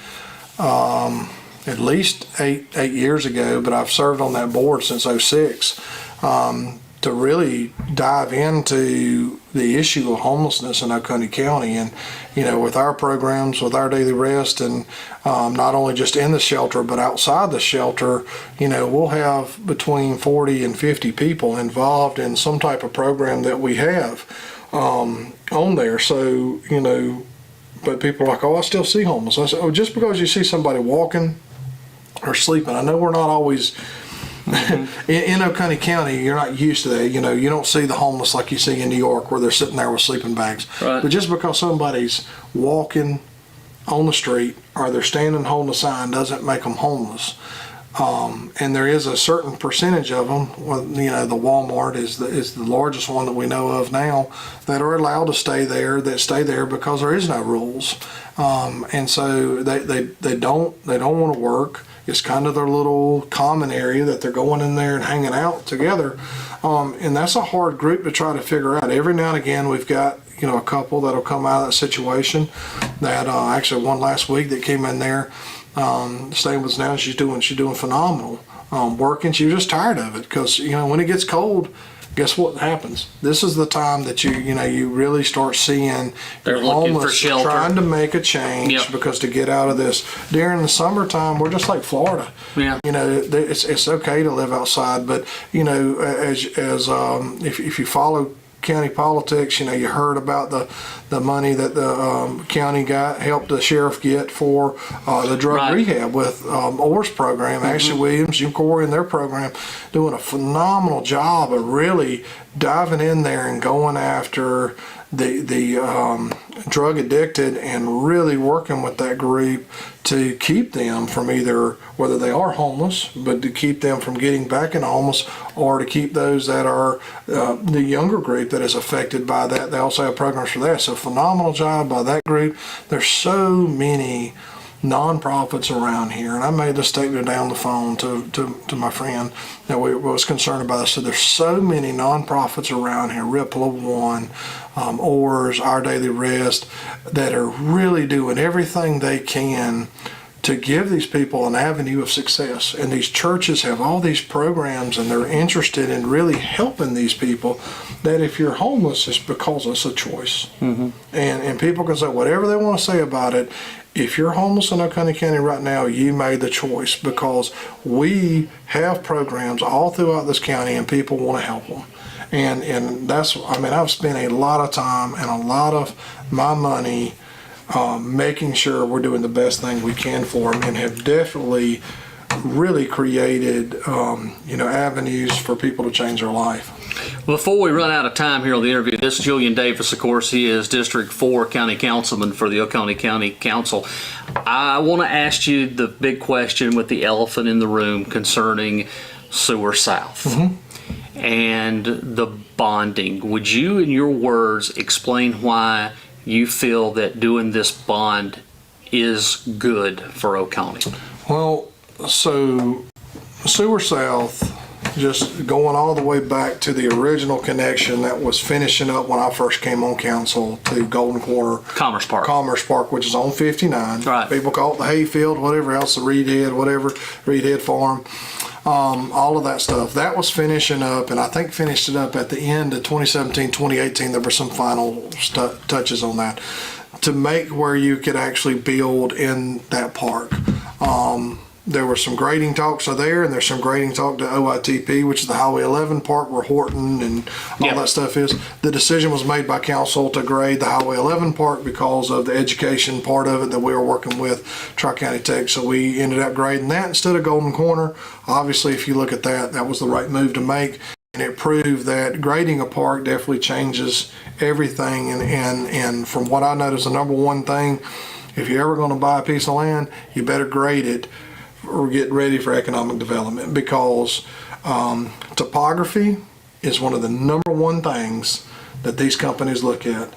Speaker 2: at least eight years ago, but I've served on that board since '06 to really dive into the issue of homelessness in Oconee County. And, with our programs, with our daily rest, and not only just in the shelter, but outside the shelter, we'll have between 40 and 50 people involved in some type of program that we have on there. So, but people are like, oh, I still see homeless. I said, oh, just because you see somebody walking or sleeping, I know we're not always in Oconee County, you're not used to that. You don't see the homeless like you see in New York where they're sitting there with sleeping bags.
Speaker 1: Right.
Speaker 2: But just because somebody's walking on the street or they're standing holding a sign doesn't make them homeless. And there is a certain percentage of them, the Walmart is the largest one that we know of now, that are allowed to stay there because there is no rules. And so they don't want to work. It's kind of their little common area that they're going in there and hanging out together. And that's a hard group to try to figure out. Every now and again we've got a couple that'll come out of that situation. That actually one last week that came in there, staying with us now, she's doing phenomenal. Working, she was just tired of it because when it gets cold, guess what happens? This is the time that you really start seeing
Speaker 1: they're looking for shelter,
Speaker 2: trying to make a change. Yep. Because to get out of this during the summertime, we're just like Florida. Yeah. It's okay to live outside, but if you follow county politics, you heard about the money that the county helped the sheriff get for the drug rehab with Orr's program. Mm-hmm. Ashley Williams, Jim Corey, and their program doing a phenomenal job of really diving in there and going after the drug addicted and really working with that group to keep them from either, whether they are homeless, but to keep them from getting back into homeless, or to keep those that are the younger group that is affected by that. They also have programs for that. So phenomenal job by that group. There's so many nonprofits around here, and I made this statement down the phone to my friend that we was concerned about this. So there's so many nonprofits around here, Ripple of One, Oars, Our Daily Rest, that are really doing everything they can to give these people an avenue of success. And these churches have all these programs, and they're interested in really helping these people, that if you're homeless, it's because it's a choice. Mm-hmm. And people can say whatever they want to say about it. If you're homeless in Oconee County right now, you made the choice, because we have programs all throughout this county and people want to help them. And that's, I've spent a lot of time and a lot of my money making sure we're doing the best thing we can for them, and have definitely really created, avenues for people to change their life.
Speaker 1: Before we run out of time here on the interview, this is Julian Davis, of course. He is District 4 County Councilman for the Oconee County Council. I want to ask you the big question with the elephant in the room concerning Sewer South. Mm-hmm. And the bonding. Would you, in your words, explain why you feel that doing this bond is good for Oconee?
Speaker 2: Well, so Sewer South, just going all the way back to the original connection that was finishing up when I first came on council to Golden Corner
Speaker 1: Commerce Park,
Speaker 2: which is on 59.
Speaker 1: Right. People
Speaker 2: call it the Hayfield, whatever else, the Reed Head Farm, all of that stuff. That was finishing up, and I think finished it up at the end of 2017, 2018. There were some final touches on that to make where you could actually build in that park. There were some grading talks there, and there's some grading talk to OITP, which is the Highway 11 part where Horton and all that stuff is. The decision was made by council to grade the Highway 11 part because of the education part of it that we were working with Tri-County Tech. So we ended up grading that instead of Golden Corner. Obviously, if you look at that, that was the right move to make. And it proved that grading a park definitely changes everything. And from what I noticed, the number one thing, if you're ever going to buy a piece of land, you better grade it or get ready for economic development, because topography is one of the number one things that these companies look at.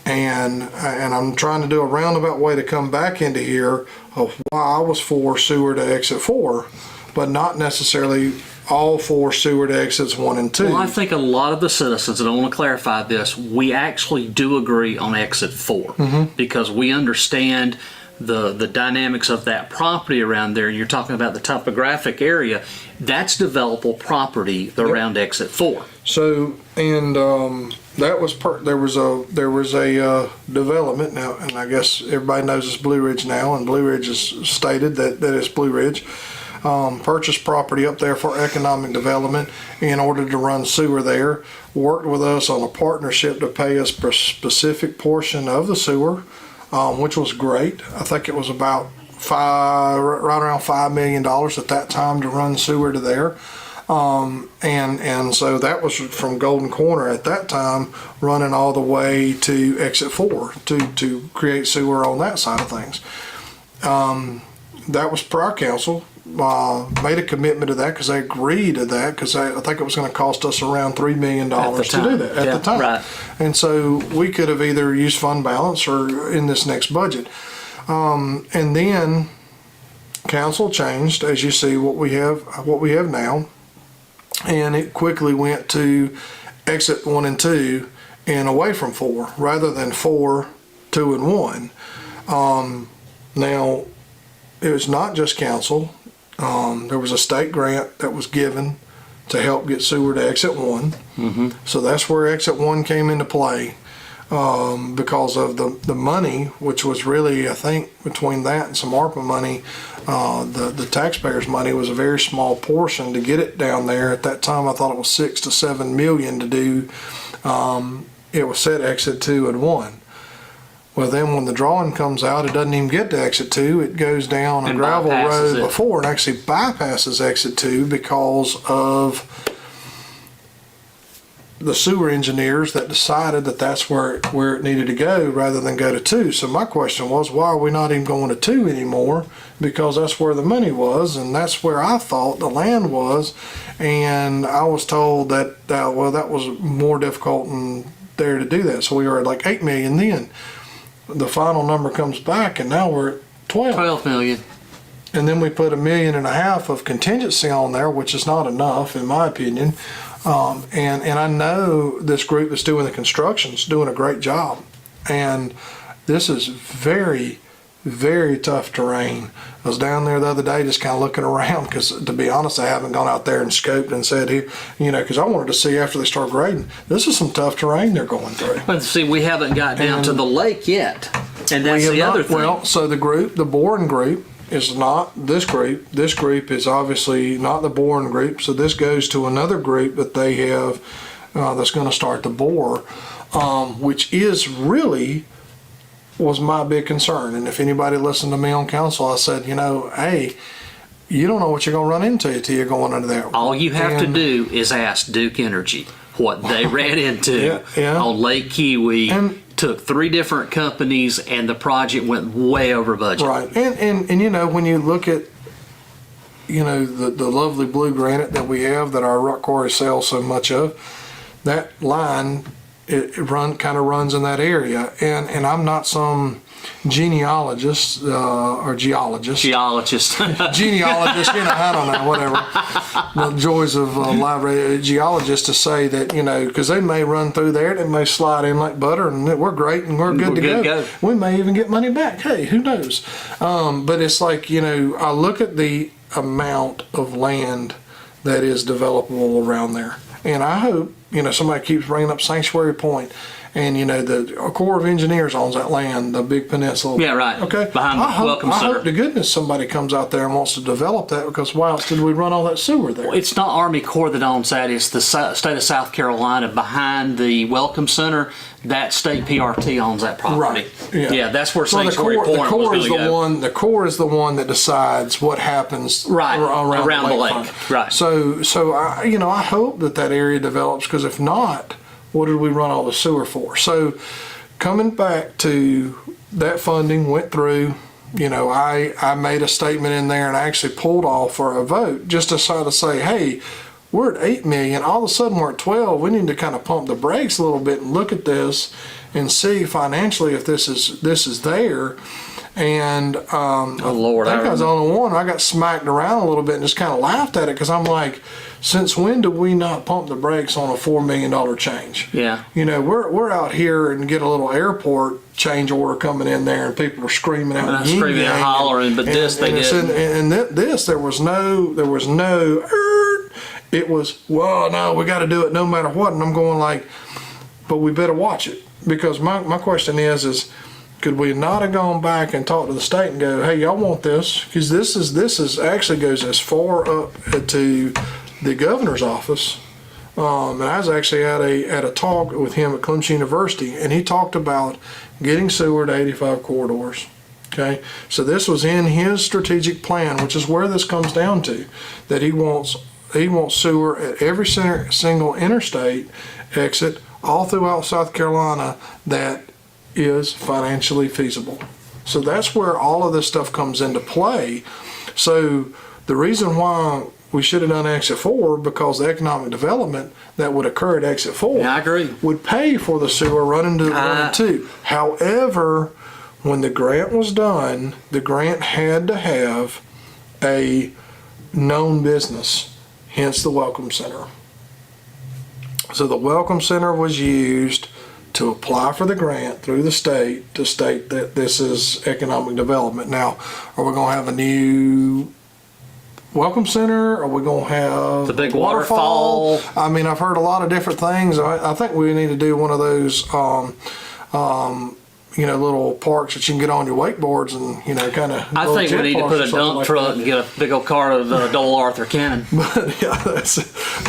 Speaker 2: And I'm trying to do a roundabout way to come back into here of why I was for sewer to exit 4, but not necessarily all 4 sewer to exits 1 and 2.
Speaker 1: Well, I think a lot of the citizens, and I want to clarify this, we actually do agree on exit 4 because we understand the dynamics of that property around there. You're talking about the topographic area. That's developable property around exit 4.
Speaker 2: So, and that was there was a development now, and I guess everybody knows it's Blue Ridge now, and Blue Ridge has stated that it's Blue Ridge. Purchased property up there for economic development in order to run sewer there. Worked with us on a partnership to pay us a specific portion of the sewer, which was great. I think it was about right around $5 million at that time to run sewer to there. And so that was from Golden Corner at that time, running all the way to exit 4 to create sewer on that side of things. That was prior council. Made a commitment to that because they agreed to that because I think it was going to cost us around $3 million to do that at the time.
Speaker 1: Right.
Speaker 2: And so we could have either used fund balance or in this next budget. And then council changed, as you see what we have now, and it quickly went to exit 1 and 2 and away from 4 rather than 4, 2, and 1. Now it was not just council. There was a state grant that was given to help get sewer to exit 1. So that's where exit 1 came into play because of the money, which was really, I think, between that and some ARPA money, the taxpayers' money was a very small portion to get it down there. At that time, I thought it was $6 to $7 million to do. It was set exit 2 and 1. Well, then when the drawing comes out, it doesn't even get to exit 2. It goes down a gravel road before and actually bypasses exit 2 because of the sewer engineers that decided that that's where it needed to go rather than go to 2. So my question was, why are we not even going to 2 anymore? Because that's where the money was, and that's where I thought the land was. And I was told that, well, that was more difficult and there to do that. So we were at like $8 million then. The final number comes back and now we're at
Speaker 1: 12 million.
Speaker 2: And then we put $1.5 million of contingency on there, which is not enough in my opinion. And I know this group that's doing the construction's doing a great job. And this is very, very tough terrain. I was down there the other day just kind of looking around because, to be honest, I haven't gone out there and scoped and said, here, because I wanted to see after they start grading, this is some tough terrain they're going through.
Speaker 1: But see, we haven't got down to the lake yet. And that's the other thing.
Speaker 2: Well, so the boring group, is not this group. This group is obviously not the boring group, so this goes to another group that they have that's going to start the bore, which is really was my big concern. And if anybody listened to me on council, I said, hey, you don't know what you're going to run into until you're going under there.
Speaker 1: All you have to do is ask Duke Energy what they ran into on Lake Kiwi. And took 3 different companies, and the project went way over budget.
Speaker 2: Right, and when you look at the lovely blue granite that we have that our rock quarry sells so much of, that line it kind of runs in that area, and I'm not some genealogist or genealogist, I don't know, whatever. The joys of live radio, geologists to say that, because they may run through there, they may slide in like butter, and we're great and we're good to go. We may even get money back. Hey, who knows? But it's like, I look at the amount of land that is developable around there, and I hope, somebody keeps bringing up Sanctuary Point. And the Corps of Engineers owns that land, the big peninsula.
Speaker 1: Yeah, right.
Speaker 2: Okay.
Speaker 1: Behind the Welcome Center.
Speaker 2: I hope to goodness somebody comes out there and wants to develop that, because why else did we run all that sewer there?
Speaker 1: Well, it's not Army Corps that owns that. It's the state of South Carolina behind the Welcome Center. That state PRT owns that property.
Speaker 2: Right.
Speaker 1: Yeah, that's where Sanctuary Point was going to go.
Speaker 2: The Corps is the one that decides what happens around the lake.
Speaker 1: Right.
Speaker 2: So I hope that area develops, because if not, what did we run all the sewer for? So coming back to that funding went through, I made a statement in there and I actually pulled off for a vote just to try to say, hey, we're at 8 million. All of a sudden we're at 12. We need to kind of pump the brakes a little bit and look at this and see financially if this is there. And
Speaker 1: oh Lord,
Speaker 2: I think I was the only one. I got smacked around a little bit and just kind of laughed at it because I'm like, since when do we not pump the brakes on a $4 million change?
Speaker 1: Yeah.
Speaker 2: You know, we're out here and get a little airport change order coming in there and people are screaming out,
Speaker 1: screaming and hollering, but this they didn't.
Speaker 2: And this there was no. It was, well, no, we got to do it no matter what. And I'm going like, but we better watch it, because my question is could we not have gone back and talked to the state and go, hey, y'all want this? Because this is actually goes as far up to the governor's office. And I was actually at a talk with him at Clemson University, and he talked about getting sewer to 85 corridors. Okay, so this was in his strategic plan, which is where this comes down to, that he wants sewer at every single interstate exit all throughout South Carolina that is financially feasible. So that's where all of this stuff comes into play. So the reason why we should have done exit 4, because the economic development that would occur at exit 4,
Speaker 1: yeah, I agree,
Speaker 2: would pay for the sewer running to 1 and 2. However, when the grant was done, the grant had to have a known business, hence the Welcome Center. So the Welcome Center was used to apply for the grant through the state to state that this is economic development. Now, are we going to have a new Welcome Center? Are we going to have
Speaker 1: the big waterfall?
Speaker 2: I mean, I've heard a lot of different things. I think we need to do one of those little parks that you can get on your wakeboards and, kind of.
Speaker 1: I think we need to put a dump truck and get a big old cart of Dole Arthur Cannon.
Speaker 2: But yeah,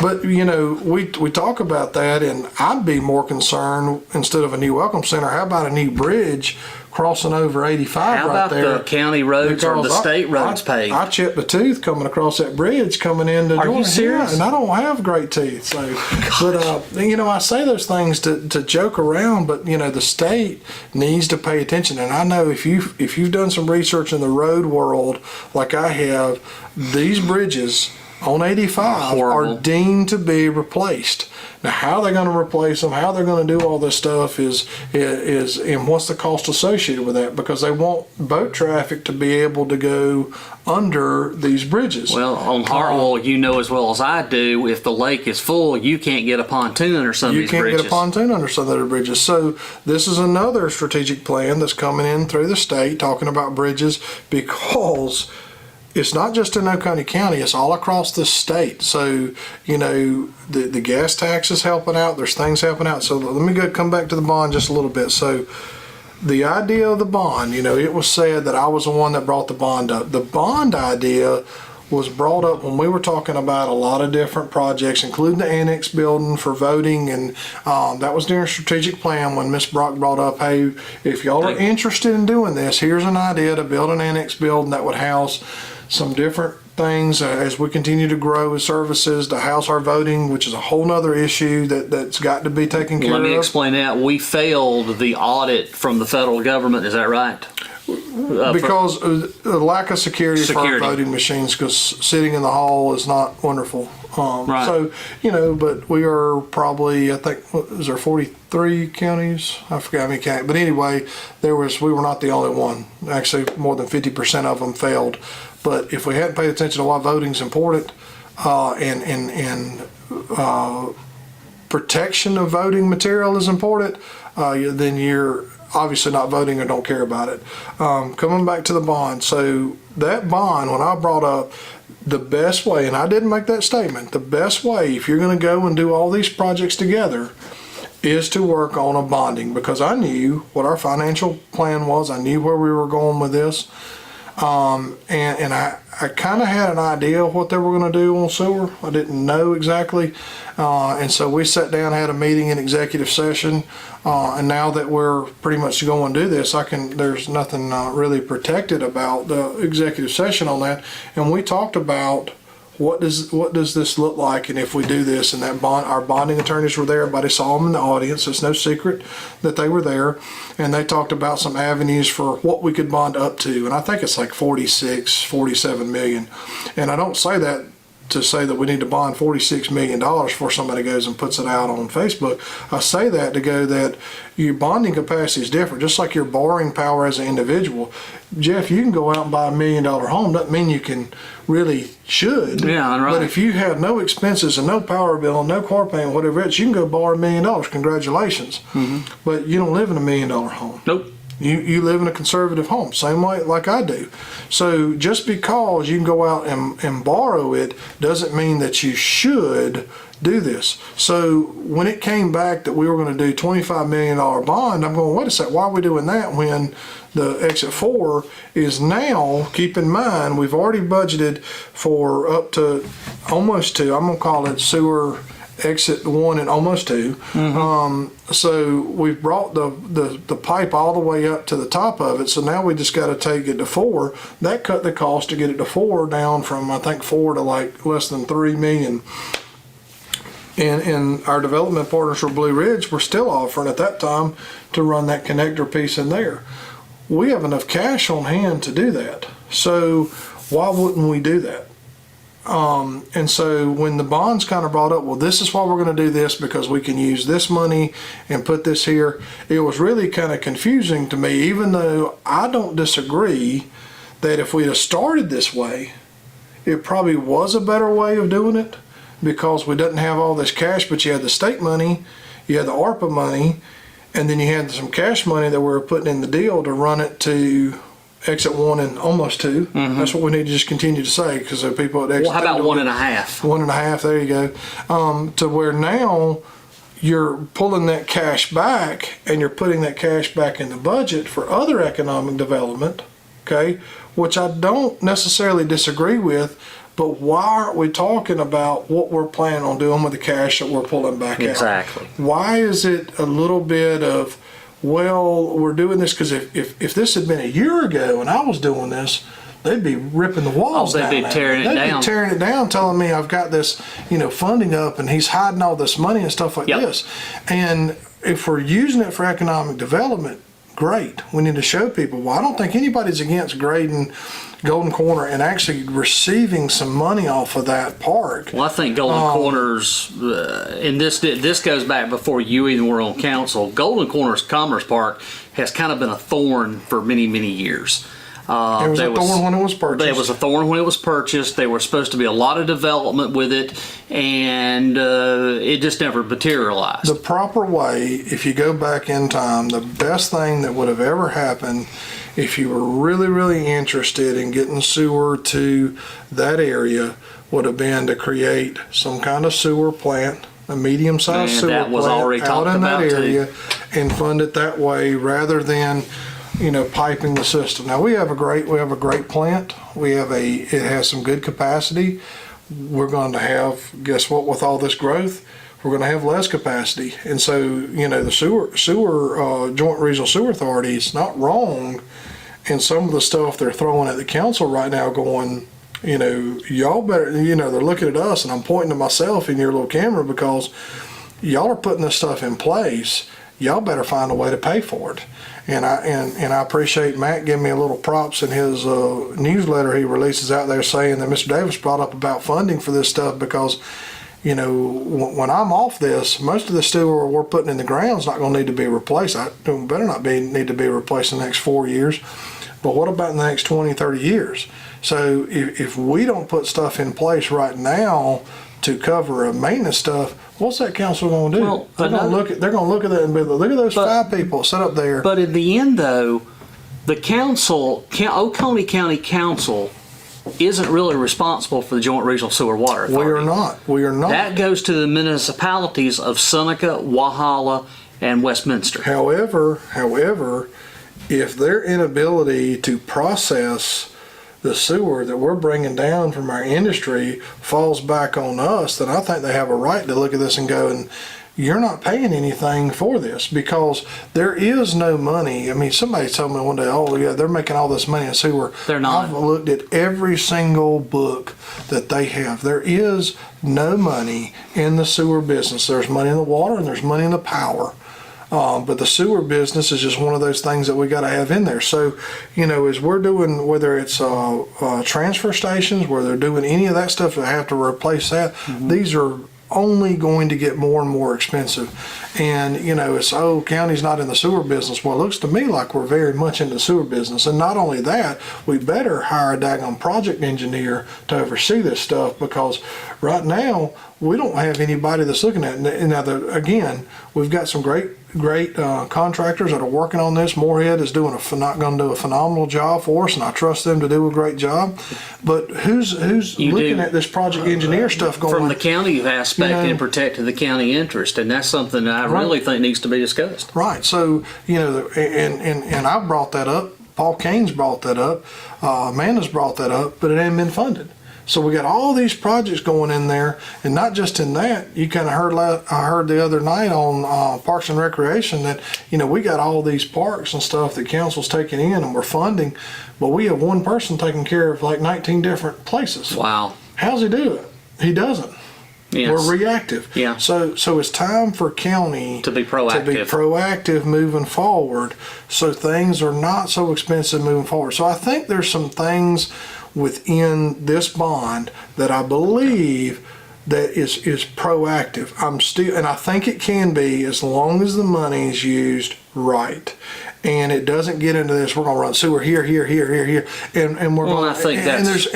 Speaker 2: but we talk about that, and I'd be more concerned, instead of a new Welcome Center, how about a new bridge crossing over 85
Speaker 1: how
Speaker 2: right there?
Speaker 1: How about the county roads or the state roads paved?
Speaker 2: I chipped a tooth coming across that bridge coming into Georgia.
Speaker 1: Are you serious?
Speaker 2: Yeah, and I don't have great teeth. So, but I say those things to joke around, but the state needs to pay attention. And I know if you've done some research in the road world like I have, these bridges on 85
Speaker 1: horrible,
Speaker 2: are deemed to be replaced. Now, how they're going to replace them, how they're going to do all this stuff is and what's the cost associated with that? Because they want boat traffic to be able to go under these bridges.
Speaker 1: Well, on Hartwell, you know as well as I do, if the lake is full, you can't get a pontoon under some of these bridges.
Speaker 2: You can't get a pontoon under some of the bridges. So this is another strategic plan that's coming in through the state talking about bridges, because it's not just in Oconee County, it's all across the state. So, the gas tax is helping out, there's things helping out. So let me come back to the bond just a little bit. So the idea of the bond, it was said that I was the one that brought the bond up. The bond idea was brought up when we were talking about a lot of different projects, including the annex building for voting, and that was during strategic plan when Ms. Brock brought up, hey, if y'all are interested in doing this, here's an idea to build an annex building that would house some different things as we continue to grow with services, to house our voting, which is a whole nother issue that's got to be taken care of.
Speaker 1: Let me explain that. We failed the audit from the federal government, is that right?
Speaker 2: Because of the lack of security for our voting machines, because sitting in the hall is not wonderful.
Speaker 1: Right.
Speaker 2: So, but we are probably, I think, is there 43 counties? I forgot how many counties. But anyway, we were not the only one. Actually, more than 50% of them failed. But if we hadn't paid attention to why voting's important, and protection of voting material is important, then you're obviously not voting or don't care about it. Coming back to the bond. So that bond, when I brought up the best way, and I didn't make that statement, the best way if you're going to go and do all these projects together is to work on a bonding, because I knew what our financial plan was. I knew where we were going with this. And I kind of had an idea of what they were going to do on sewer. I didn't know exactly. And so we sat down, had a meeting in executive session. And now that we're pretty much going to do this, there's nothing really protected about the executive session on that. And we talked about what does this look like, and if we do this, and that our bonding attorneys were there. Everybody saw them in the audience. It's no secret that they were there, and they talked about some avenues for what we could bond up to, and I think it's like 47 million. And I don't say that to say that we need to bond $46 million before somebody goes and puts it out on Facebook. I say that to go that your bonding capacity is different, just like your borrowing power as an individual. Jeff, you can go out and buy $1 million home. Doesn't mean you can really should.
Speaker 1: Yeah, right.
Speaker 2: But if you have no expenses and no power bill, no car payment, whatever else, you can go borrow $1 million. Congratulations. But you don't live in $1 million home.
Speaker 1: Nope.
Speaker 2: You live in a conservative home, same way like I do. So just because you can go out and borrow it doesn't mean that you should do this. So when it came back that we were going to do $25 million bond, I'm going, wait a second, why are we doing that when the exit 4 is now, keep in mind, we've already budgeted for up to almost 2, I'm going to call it sewer exit 1 and almost 2. So we've brought the pipe all the way up to the top of it. So now we just got to take it to 4. That cut the cost to get it to 4 down from I think 4 to like less than 3 million. And our development partners for Blue Ridge were still offering at that time to run that connector piece in there. We have enough cash on hand to do that. So why wouldn't we do that? And so when the bonds kind of brought up, well, this is why we're going to do this because we can use this money and put this here. It was really kind of confusing to me, even though I don't disagree that if we had started this way, it probably was a better way of doing it because we didn't have all this cash, but you had the state money, you had the ARPA money, and then you had some cash money that we were putting in the deal to run it to exit 1 and almost 2. That's what we need to just continue to say because there are people at exit.
Speaker 1: Well, how about 1.5?
Speaker 2: 1.5, there you go. To where now you're pulling that cash back and you're putting that cash back in the budget for other economic development, okay, which I don't necessarily disagree with, but why aren't we talking about what we're planning on doing with the cash that we're pulling back out?
Speaker 1: Exactly.
Speaker 2: Why is it a little bit of, well, we're doing this because if this had been a year ago and I was doing this, they'd be ripping the walls down.
Speaker 1: They'd be tearing it down.
Speaker 2: They'd be tearing it down, telling me I've got this, funding up and he's hiding all this money and stuff like this. And if we're using it for economic development, great. We need to show people. Well, I don't think anybody's against grading Golden Corner and actually receiving some money off of that park.
Speaker 1: Well, I think Golden Corners, and this goes back before you even were on council. Golden Corners Commerce Park has kind of been a thorn for many, many years.
Speaker 2: It was a thorn when it was purchased.
Speaker 1: It was a thorn when it was purchased. There was supposed to be a lot of development with it, and it just never materialized.
Speaker 2: The proper way, if you go back in time, the best thing that would have ever happened if you were really, really interested in getting sewer to that area would have been to create some kind of sewer plant, a medium-sized sewer
Speaker 1: that was
Speaker 2: plant
Speaker 1: already
Speaker 2: out in that
Speaker 1: talked about
Speaker 2: area
Speaker 1: too.
Speaker 2: And fund it that way rather than piping the system. Now we have a great plant. It has some good capacity. We're going to have, guess what, with all this growth, we're going to have less capacity. And so, the sewer Joint Regional Sewer Authority is not wrong in some of the stuff they're throwing at the council right now going, y'all better, they're looking at us and I'm pointing to myself in your little camera because y'all are putting this stuff in place. Y'all better find a way to pay for it. And I appreciate Matt giving me a little props in his newsletter he releases out there saying that Mr. Davis brought up about funding for this stuff because, when I'm off this, most of the sewer we're putting in the ground is not going to need to be replaced. It better not need to be replaced in the next 4 years. But what about in the next 20, 30 years? So if we don't put stuff in place right now to cover maintenance stuff, what's that council going to do?
Speaker 1: Well,
Speaker 2: they're going to look at that and be like, look at those 5 people set up there.
Speaker 1: But in the end, though, the council, Oconee County Council, isn't really responsible for the Joint Regional Sewer Water Authority.
Speaker 2: We are not.
Speaker 1: That goes to the municipalities of Seneca, Walhalla, and Westminster.
Speaker 2: However, if their inability to process the sewer that we're bringing down from our industry falls back on us, then I think they have a right to look at this and go, and you're not paying anything for this because there is no money. I mean, somebody told me one day, oh yeah, they're making all this money in sewer.
Speaker 1: They're not.
Speaker 2: I've looked at every single book that they have. There is no money in the sewer business. There's money in the water and there's money in the power. But the sewer business is just one of those things that we got to have in there. So, as we're doing, whether it's transfer stations, where they're doing any of that stuff, that have to replace that, these are only going to get more and more expensive. And it's, county's not in the sewer business. Well, it looks to me like we're very much in the sewer business. And not only that, we better hire a daggone project engineer to oversee this stuff, because right now we don't have anybody that's looking at it. Now, again, we've got some great contractors that are working on this. Moorhead is going to do a phenomenal job for us, and I trust them to do a great job. But who's looking at this project engineer stuff going
Speaker 1: from the county aspect and protecting the county interest, and that's something that I really think needs to be discussed.
Speaker 2: Right. So and I brought that up. Paul Kane's brought that up. Amanda's brought that up, but it hasn't been funded. So we got all these projects going in there, and not just in that. You kind of heard, I heard the other night on Parks and Recreation that, we got all these parks and stuff that council's taking in and we're funding, but we have one person taking care of like 19 different places.
Speaker 1: Wow.
Speaker 2: How's he do it? He doesn't.
Speaker 1: Yes.
Speaker 2: We're reactive.
Speaker 1: Yeah.
Speaker 2: So it's time for county
Speaker 1: to be proactive
Speaker 2: moving forward, so things are not so expensive moving forward. So I think there's some things within this bond that I believe that is proactive. And I think it can be, as long as the money is used right. And it doesn't get into this, we're going to run sewer here, and we're going.
Speaker 1: I think that's.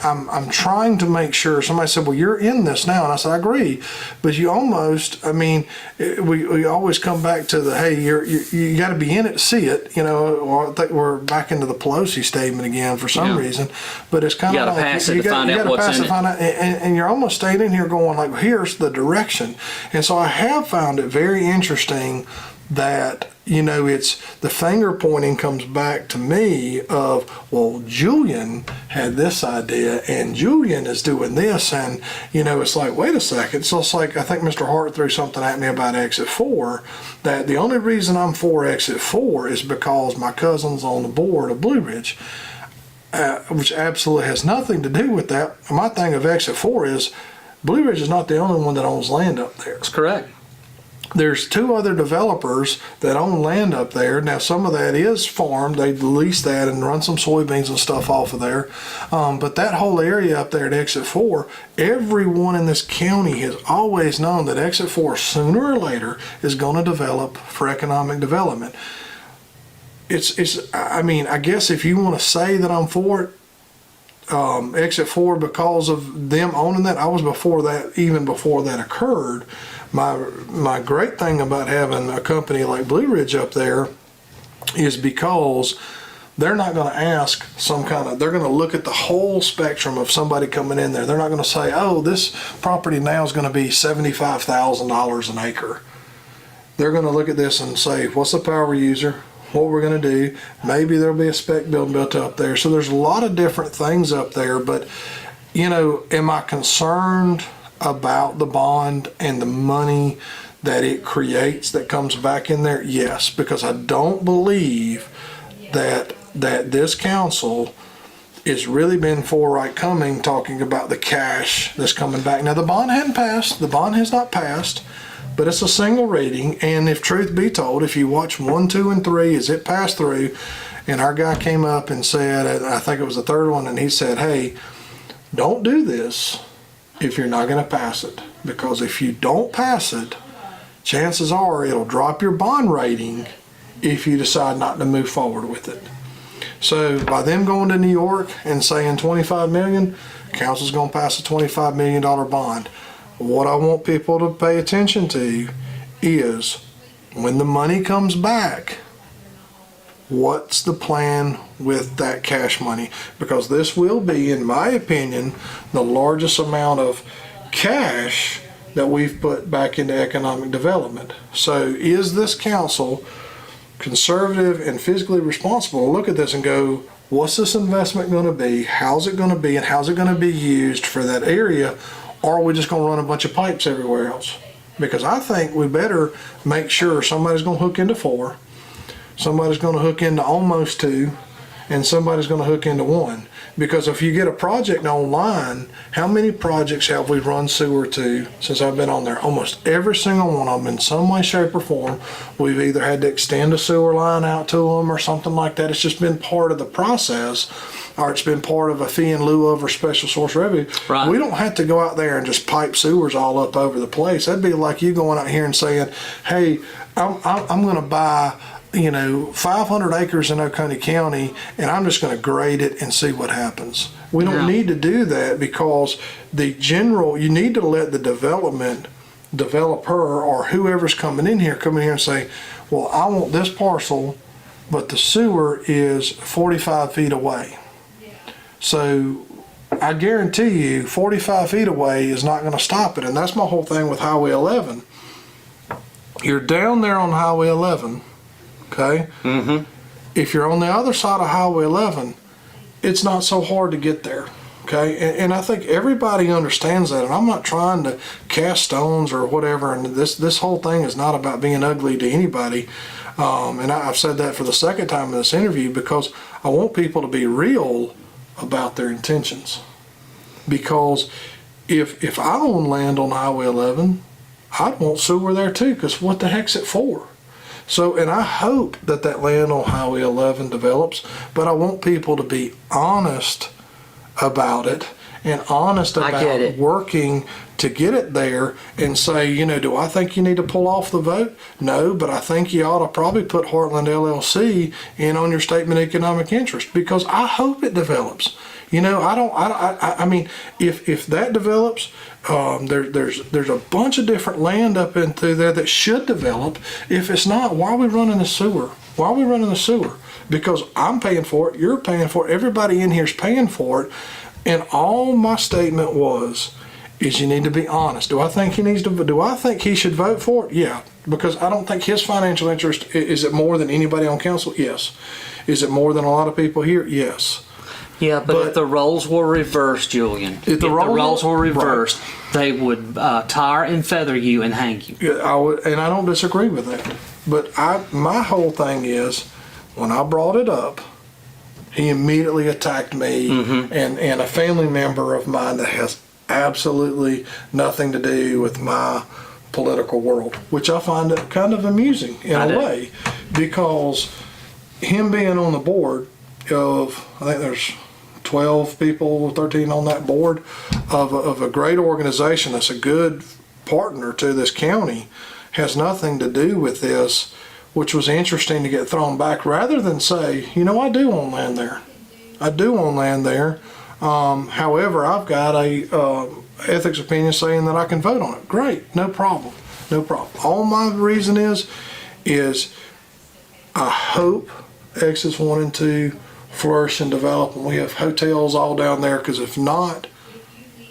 Speaker 2: I'm trying to make sure. Somebody said, "Well, you're in this now," and I said, "I agree," but you almost. I mean, we always come back to the, hey, you got to be in it to see it, Or I think we're back into the Pelosi statement again for some reason, but it's kind of like
Speaker 1: pass it to find out what's in it,
Speaker 2: and you're almost staying in here going like, here's the direction, and so I have found it very interesting that. It's the finger pointing comes back to me of, well, Julian had this idea and Julian is doing this, and it's like, wait a second. So it's like, I think Mr. Hart threw something at me about Exit 4, that the only reason I'm for Exit 4 is because my cousin's on the board of Blue Ridge, which absolutely has nothing to do with that. My thing of Exit 4 is Blue Ridge is not the only one that owns land up there.
Speaker 1: That's correct.
Speaker 2: There's 2 other developers that own land up there. Now, some of that is farmed. They lease that and run some soybeans and stuff off of there. But that whole area up there at Exit 4, everyone in this county has always known that Exit 4, sooner or later, is going to develop for economic development. I guess if you want to say that I'm for it, Exit 4, because of them owning that, I was before that, even before that occurred. My great thing about having a company like Blue Ridge up there is because they're not going to ask they're going to look at the whole spectrum of somebody coming in there. They're not going to say, oh, this property now is going to be $75,000 an acre. They're going to look at this and say, what's the power user? What we're going to do? Maybe there'll be a spec building built up there. So there's a lot of different things up there, but am I concerned about the bond and the money that it creates that comes back in there? Yes, because I don't believe that this council is really been forthcoming talking about the cash that's coming back. Now, the bond hadn't passed. The bond has not passed, but it's a single reading, and if truth be told, if you watch 1, 2, and 3 as it passed through, and our guy came up and said, I think it was the third one, and he said, hey, don't do this if you're not going to pass it, because if you don't pass it, chances are it'll drop your bond rating if you decide not to move forward with it. So by them going to New York and saying $25 million, council's going to pass a $25 million bond. What I want people to pay attention to is when the money comes back, what's the plan with that cash money? Because this will be, in my opinion, the largest amount of cash that we've put back into economic development. So is this council conservative and fiscally responsible to look at this and go, what's this investment going to be? How's it going to be? And how's it going to be used for that area? Or are we just going to run a bunch of pipes everywhere else? Because I think we better make sure somebody's going to hook into 4. Somebody's going to hook into almost 2, and somebody's going to hook into one. Because if you get a project online, how many projects have we run sewer to since I've been on there? Almost every single one of them in some way, shape, or form. We've either had to extend a sewer line out to them or something like that. It's just been part of the process, or it's been part of a fee in lieu of or special source revenue.
Speaker 1: Right.
Speaker 2: We don't have to go out there and just pipe sewers all up over the place. That'd be like you going out here and saying, hey, I'm going to buy 500 acres in Oconee County, and I'm just going to grade it and see what happens. We don't need to do that, because you need to let the developer or whoever's coming in here and say, well, I want this parcel, but the sewer is 45 feet away. So I guarantee you 45 feet away is not going to stop it. And that's my whole thing with Highway 11. You're down there on Highway 11. Okay?
Speaker 1: Mm-hmm.
Speaker 2: If you're on the other side of Highway 11, it's not so hard to get there. Okay? And I think everybody understands that. And I'm not trying to cast stones or whatever. And this whole thing is not about being ugly to anybody. And I've said that for the second time in this interview, because I want people to be real about their intentions. Because if I own land on Highway 11, I'd want sewer there too, because what the heck's it for? So, and I hope that land on Highway 11 develops, but I want people to be honest about it and honest about working to get it there, and say, do I think you need to pull off the vote? No, but I think you ought to probably put Heartland LLC in on your statement of economic interest, because I hope it develops. I mean, if that develops, there's a bunch of different land up in through there that should develop. If it's not, why are we running the sewer? Why are we running the sewer? Because I'm paying for it, you're paying for it, everybody in here's paying for it. And all my statement is you need to be honest. Do I think he should vote for it? Yeah, because I don't think his financial interest, is it more than anybody on council? Yes. Is it more than a lot of people here? Yes.
Speaker 1: Yeah, but if the roles were reversed, Julian, if the roles were reversed, they would tar and feather you and hang you.
Speaker 2: Yeah, I would, and I don't disagree with that. But my whole thing is, when I brought it up, he immediately attacked me and a family member of mine that has absolutely nothing to do with my political world, which I find it kind of amusing in a way, because him being on the board of, I think there's 12 people, 13 on that board of a great organization that's a good partner to this county, has nothing to do with this, which was interesting to get thrown back, rather than say, I do own land there. I do own land there. However, I've got a ethics opinion saying that I can vote on it. Great, no problem, no problem. All my reason is I hope Exit's wanting to flourish and develop, and we have hotels all down there, because if not,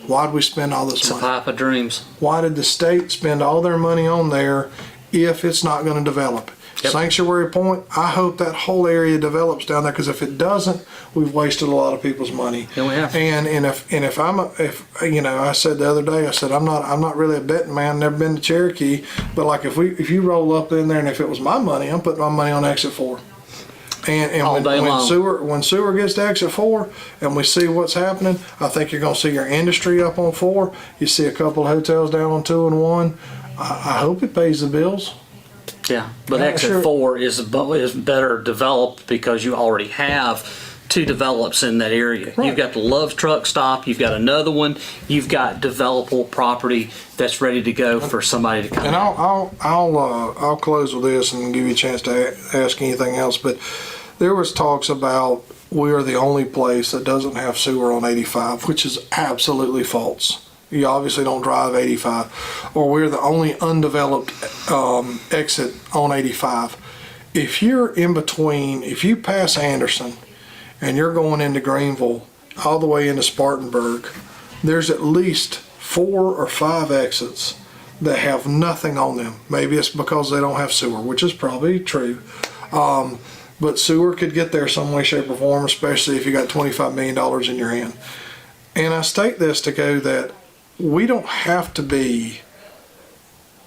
Speaker 2: why'd we spend all this money?
Speaker 1: It's a pipe of dreams.
Speaker 2: Why did the state spend all their money on there if it's not going to develop? Yep. Sanctuary Point, I hope that whole area develops down there, because if it doesn't, we've wasted a lot of people's money.
Speaker 1: Yeah, we have.
Speaker 2: And if I said the other day, I said I'm not really a betting man, never been to Cherokee, but like if you roll up in there, and if it was my money, I'm putting my money on exit 4. And when sewer gets to exit 4 and we see what's happening, I think you're going to see your industry up on 4. You see a couple of hotels down on 2 and 1. I hope it pays the bills.
Speaker 1: Yeah, but exit 4 is better developed, because you already have 2 develops in that area. Right. You've got the Love's truck stop. You've got another one. You've got developable property that's ready to go for somebody to come.
Speaker 2: And I'll close with this and give you a chance to ask anything else. But there was talks about we are the only place that doesn't have sewer on 85, which is absolutely false. You obviously don't drive 85. Or we're the only undeveloped exit on 85. If you're in between, if you pass Anderson and you're going into Greenville all the way into Spartanburg, there's at least 4 or 5 exits that have nothing on them. Maybe it's because they don't have sewer, which is probably true. But sewer could get there some way, shape, or form, especially if you got $25 million in your hand. And I state this to go that we don't have to be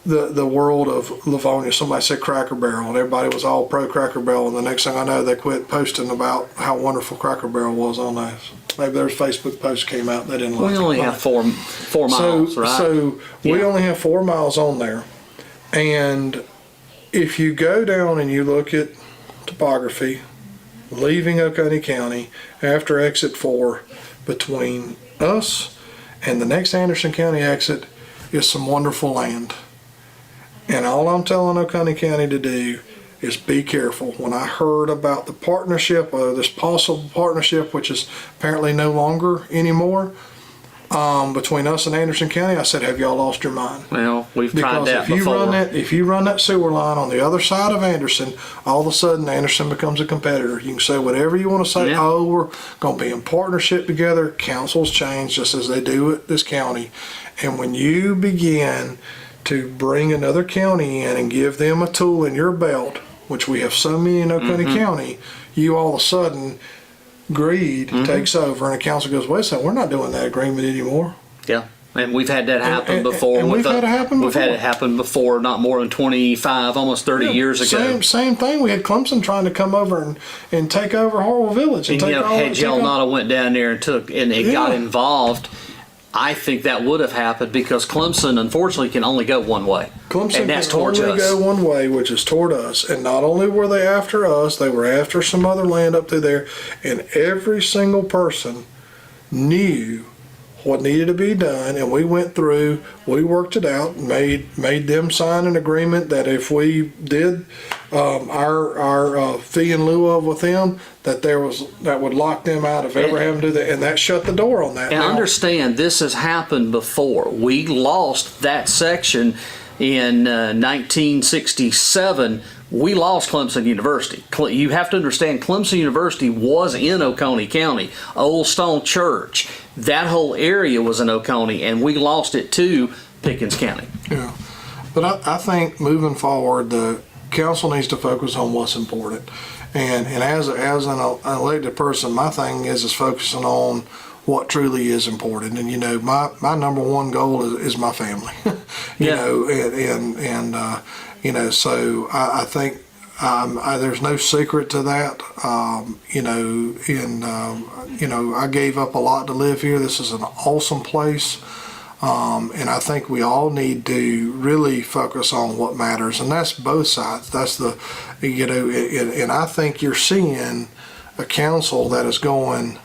Speaker 2: the world of Livonia. Somebody said Cracker Barrel, and everybody was all pro Cracker Barrel, and the next thing I know, they quit posting about how wonderful Cracker Barrel was on those. Maybe there's Facebook posts came out they didn't like
Speaker 1: We
Speaker 2: it.
Speaker 1: only have four miles, right?
Speaker 2: So we
Speaker 1: Yeah.
Speaker 2: only have 4 miles on there, and if you go down and you look at topography, leaving Oconee County after exit 4, between us and the next Anderson County exit is some wonderful land. And all I'm telling Oconee County to do is be careful. When I heard about the partnership, this possible partnership, which is apparently no longer anymore, between us and Anderson County, I said, have y'all lost your mind?
Speaker 1: Well, we've tried
Speaker 2: Because
Speaker 1: that
Speaker 2: if you
Speaker 1: before.
Speaker 2: if you run that sewer line on the other side of Anderson, all of a sudden Anderson becomes a competitor. You can say whatever you want to say.
Speaker 1: Yeah.
Speaker 2: Oh, we're going to be in partnership together. Councils change just as they do at this county. And when you begin to bring another county in and give them a tool in your belt, which we have so many in Oconee County, you all of a sudden greed takes over, and the council goes, wait a second, we're not doing that agreement anymore.
Speaker 1: Yeah. And we've had that happen
Speaker 2: And
Speaker 1: before.
Speaker 2: we've had it happen
Speaker 1: We've had
Speaker 2: before.
Speaker 1: it happen before, not more than 25, almost 30 years ago.
Speaker 2: Same thing. We had Clemson trying to come over and take over Harwell Village.
Speaker 1: And
Speaker 2: take all-
Speaker 1: had
Speaker 2: take
Speaker 1: y'all
Speaker 2: all-
Speaker 1: not went down there and it got
Speaker 2: Yeah.
Speaker 1: involved, I think that would have happened because Clemson, unfortunately, can only go one way.
Speaker 2: Clemson
Speaker 1: and that's
Speaker 2: can
Speaker 1: towards
Speaker 2: only
Speaker 1: us.
Speaker 2: go one way, which is toward us. And not only were they after us, they were after some other land up through there. And every single person knew what needed to be done, and we went through, we worked it out, made them sign an agreement that if we did our fee in lieu of with them, that would lock them out of ever having to do that, and that shut the door on that.
Speaker 1: And
Speaker 2: Now,
Speaker 1: understand, this has happened before. We lost that section in 1967. We lost Clemson University. You have to understand, Clemson University was in Oconee County. Old Stone Church, that whole area was in Oconee, and we lost it to Pickens County.
Speaker 2: Yeah, but I think moving forward, the council needs to focus on what's important. And as an elected person, my thing is focusing on what truly is important. And, you know, my number one goal is my family, you know, and you know, so I think there's no secret to that. You know, you know, I gave up a lot to live here. This is an awesome place. And I think we all need to really focus on what matters, and that's both sides. That's the, you know, and I think you're seeing a council that is going,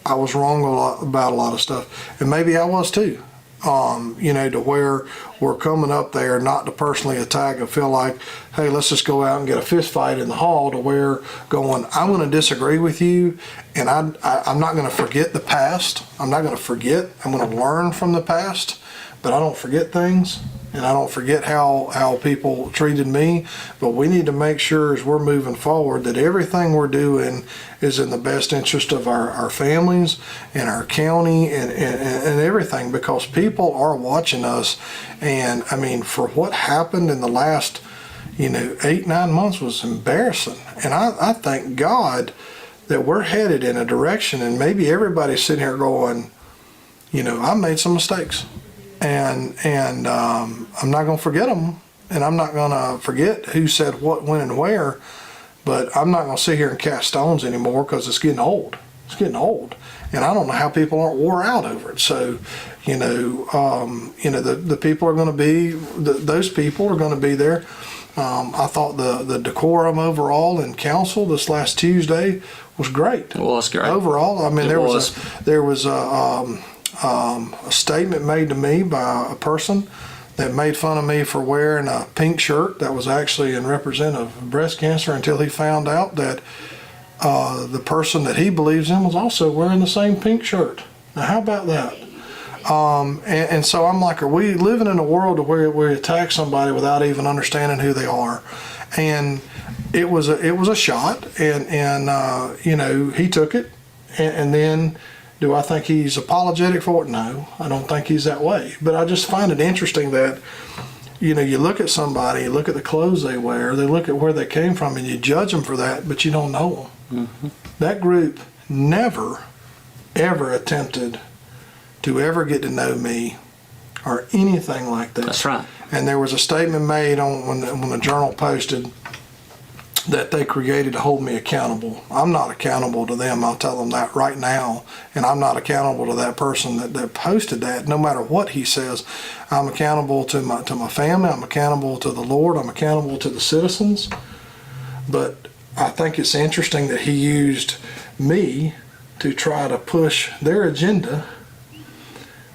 Speaker 2: I was wrong about a lot of stuff, and maybe I was too. You know, to where we're coming up there not to personally attack and feel like, hey, let's just go out and get a fist fight in the hall, to where going, I'm going to disagree with you, and I'm not going to forget the past. I'm not going to forget. I'm going to learn from the past, but I don't forget things, and I don't forget how people treated me. But we need to make sure as we're moving forward that everything we're doing is in the best interest of our families and our county and everything, because people are watching us. And I mean, for what happened in the last, you know, 8-9 months was embarrassing. And I thank God that we're headed in a direction, and maybe everybody's sitting here going, you know, I made some mistakes, and I'm not going to forget them, and I'm not going to forget who said what, when, and where. But I'm not going to sit here and cast stones anymore, because it's getting old. It's getting old, and I don't know how people aren't wore out over it. So, you know, the people are going to be, those people are going to be there. I thought the decorum overall in council this last Tuesday was great.
Speaker 1: It was great.
Speaker 2: Overall, I mean, there was a statement made to me by a person that made fun of me for wearing a pink shirt that was actually in representative of breast cancer, until he found out that the person that he believes in was also wearing the same pink shirt. Now, how about that? And so I'm like, are we living in a world where we attack somebody without even understanding who they are? And it was a shot, and you know, he took it, and then, do I think he's apologetic for it? No, I don't think he's that way. But I just find it interesting that, you know, you look at somebody, you look at the clothes they wear, they look at where they came from, and you judge them for that, but you don't know them. Mm-hmm. That group never, ever attempted to ever get to know me or anything like that.
Speaker 1: That's right.
Speaker 2: And there was a statement made on when the Journal posted that they created to hold me accountable. I'm not accountable to them. I'll tell them that right now. And I'm not accountable to that person that posted that. No matter what he says, I'm accountable to my family. I'm accountable to the Lord. I'm accountable to the citizens. But I think it's interesting that he used me to try to push their agenda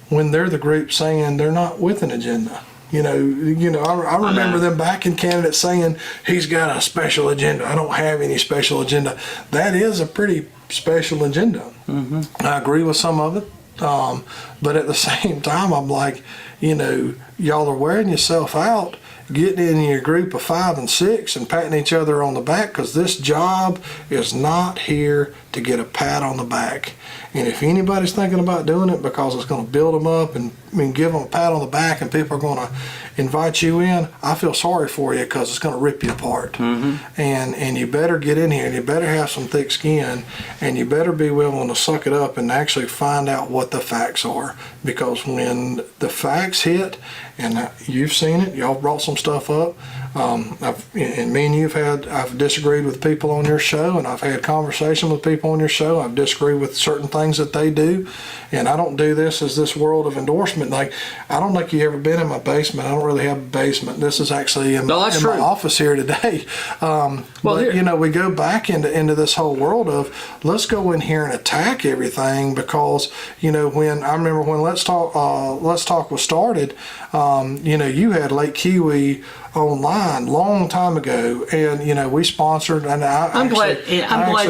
Speaker 2: when they're the group saying they're not with an agenda. I remember them backing candidates saying he's got a special agenda. I don't have any special agenda. That is a pretty special agenda. Mm-hmm. I agree with some of it, but at the same time, I'm like, y'all are wearing yourself out, getting in your group of 5 and 6 and patting each other on the back, because this job is not here to get a pat on the back. And if anybody's thinking about doing it because it's going to build them up and give them a pat on the back and people are going to invite you in, I feel sorry for you, because it's going to rip you apart. Mm-hmm. And you better get in here, and you better have some thick skin, and you better be willing to suck it up and actually find out what the facts are. Because when the facts hit, and you've seen it, y'all brought some stuff up, and me and I've disagreed with people on your show, and I've had conversation with people on your show. I've disagreed with certain things that they do, and I don't do this as this world of endorsement. Like, I don't think you ever been in my basement. I don't really have a basement. This is actually in my office here today. We go back into this whole world of, let's go in here and attack everything, because when I remember when Let's Talk was started, you had Lake Kiwi online long time ago, and we sponsored, and I'm glad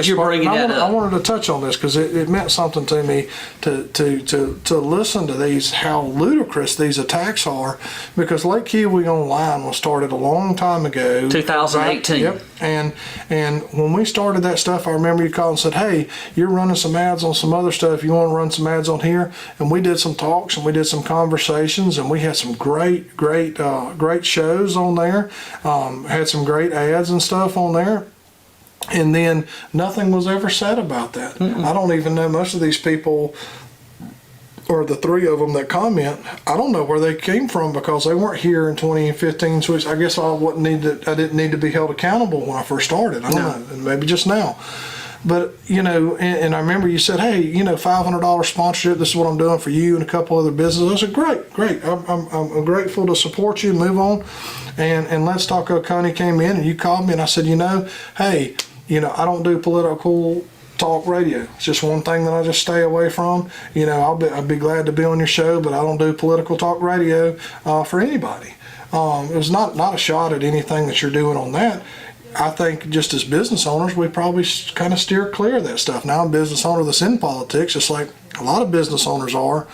Speaker 1: you're bringing that up.
Speaker 2: I wanted to touch on this because it meant something to me to listen to these, how ludicrous these attacks are, because Lake Kiwi online was started a long time ago,
Speaker 1: 2018.
Speaker 2: Yep. And when we started that stuff, I remember you called and said, hey, you're running some ads on some other stuff, you want to run some ads on here? And we did some talks and we did some conversations, and we had some great shows on there, had some great ads and stuff on there, and then nothing was ever said about that. Mm-mm. I don't even know most of these people, or the 3 of them that comment, I don't know where they came from, because they weren't here in 2015. So I guess I didn't need to be held accountable when I first started. I don't know, and maybe just now. But, and I remember you said, hey, $500 sponsorship, this is what I'm doing for you and a couple other businesses. I said, great. I'm grateful to support you, move on. And Let's Talk Oconee came in, and you called me, and I said, hey, I don't do political talk radio. It's just one thing that I just stay away from. I'd be glad to be on your show, but I don't do political talk radio for anybody. It was not a shot at anything that you're doing on that. I think just as business owners, we probably kind of steer clear of that stuff. Now I'm a business owner that's in politics, just like a lot of business owners are.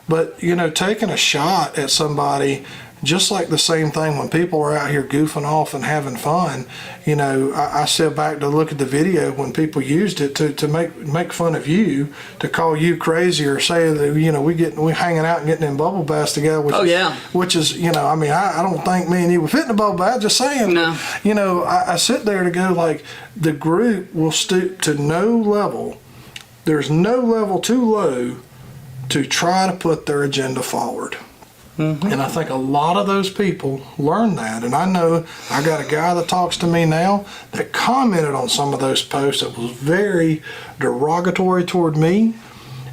Speaker 2: But, taking a shot at somebody, just like the same thing when people are out here goofing off and having fun, I sit back to look at the video when people used it to make fun of you, to call you crazy, or say that, we hanging out and getting in bubble baths together, which is, I don't think me and you would fit in a bubble bath, just saying.
Speaker 1: No.
Speaker 2: I sit there to go, like, the group will stoop to no level. There's no level too low to try to put their agenda forward. Mm-hmm. And I think a lot of those people learn that. And I know I got a guy that talks to me now that commented on some of those posts that was very derogatory toward me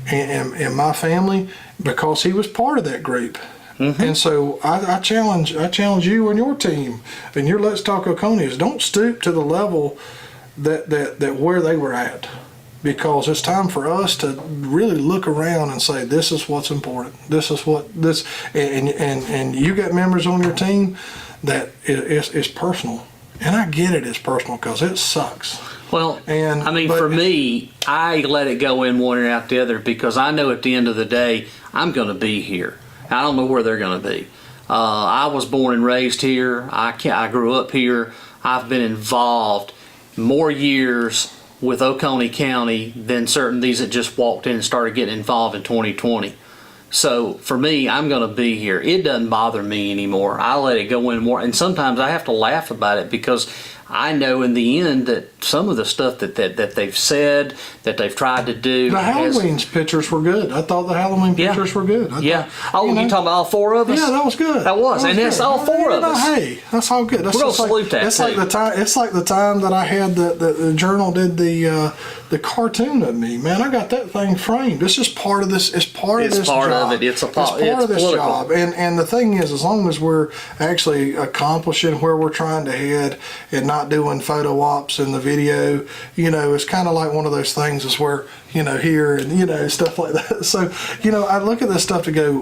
Speaker 2: and my family, because he was part of that group. Mm-hmm. And so I challenge you and your team and your Let's Talk Oconee is, don't stoop to the level that where they were at. Because it's time for us to really look around and say, this is what's important. This is what this, and you got members on your team that it's personal. And I get it's personal because it sucks.
Speaker 1: Well, for me, I let it go in one ear out the other, because I know at the end of the day, I'm going to be here. I don't know where they're going to be. I was born and raised here. I grew up here. I've been involved more years with Oconee County than certain these that just walked in and started getting involved in 2020. So for me, I'm going to be here. It doesn't bother me anymore. I let it go in more, and sometimes I have to laugh about it, because I know in the end that some of the stuff that they've said, that they've tried to do.
Speaker 2: The Halloween pictures were good. I thought the Halloween pictures were good.
Speaker 1: Yeah. Oh, you talking about all four of us?
Speaker 2: Yeah, that was good.
Speaker 1: That was. And that's all four of us.
Speaker 2: Hey, that's all good. That's
Speaker 1: We're going to salute that,
Speaker 2: it's
Speaker 1: too.
Speaker 2: like the time. It's like the time that I had the Journal did the cartoon of me. Man, I got that thing framed. It's just part of this. It's part of this job.
Speaker 1: It's
Speaker 2: part of this
Speaker 1: political.
Speaker 2: job. And the thing is, as long as we're actually accomplishing where we're trying to head and not doing photo ops in the video, it's kind of like one of those things is where, here and, stuff like that. So, I look at this stuff to go,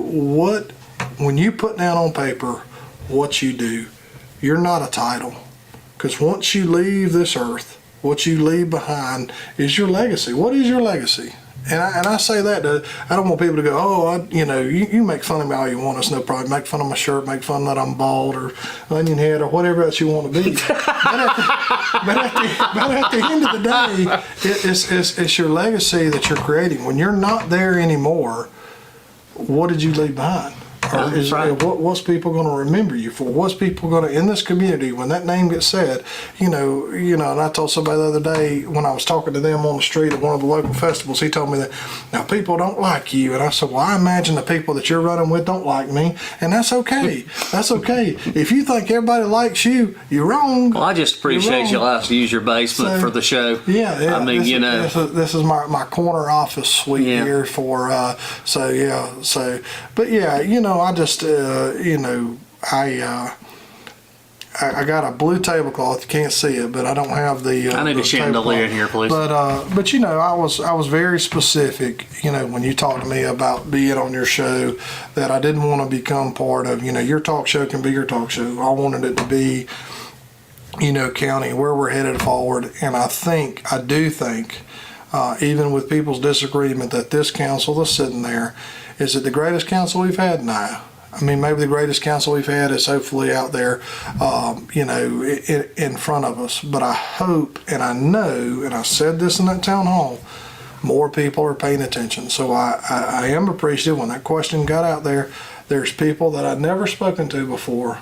Speaker 2: when you put down on paper what you do, you're not a title. Because once you leave this earth, what you leave behind is your legacy. What is your legacy? And I say that I don't want people to go, you make fun of me all you want. It's no problem. Make fun of my shirt, make fun that I'm bald or onion head or whatever else you want to be. but at the end of the day, it's your legacy that you're creating. When you're not there anymore, what did you leave behind? What's people going to remember you for? What's people going to, in this community, when that name gets said, and I told somebody the other day when I was talking to them on the street at one of the local festivals, he told me that, now people don't like you. And I said, well, I imagine the people that you're running with don't like me. And that's okay. That's okay. If you think everybody likes you, you're wrong.
Speaker 1: Well, I just appreciate you allowing us to use your basement for the show.
Speaker 2: Yeah.
Speaker 1: I mean,
Speaker 2: This is my corner office suite here for, but yeah, I just, I got a blue tablecloth. You can't see it, but I don't have the.
Speaker 1: I need a chandelier in here, please.
Speaker 2: But I was very specific. When you talked to me about being on your show, that I didn't want to become part of. Your talk show can be your talk show. I wanted it to be, county where we're headed forward, and I do think, even with people's disagreement, that this council that's sitting there. Is it the greatest council we've had? No. I mean, maybe the greatest council we've had is hopefully out there, in front of us. But I hope and I know, and I said this in that town hall, more people are paying attention. So I am appreciative when that question got out there. There's people that I'd never spoken to before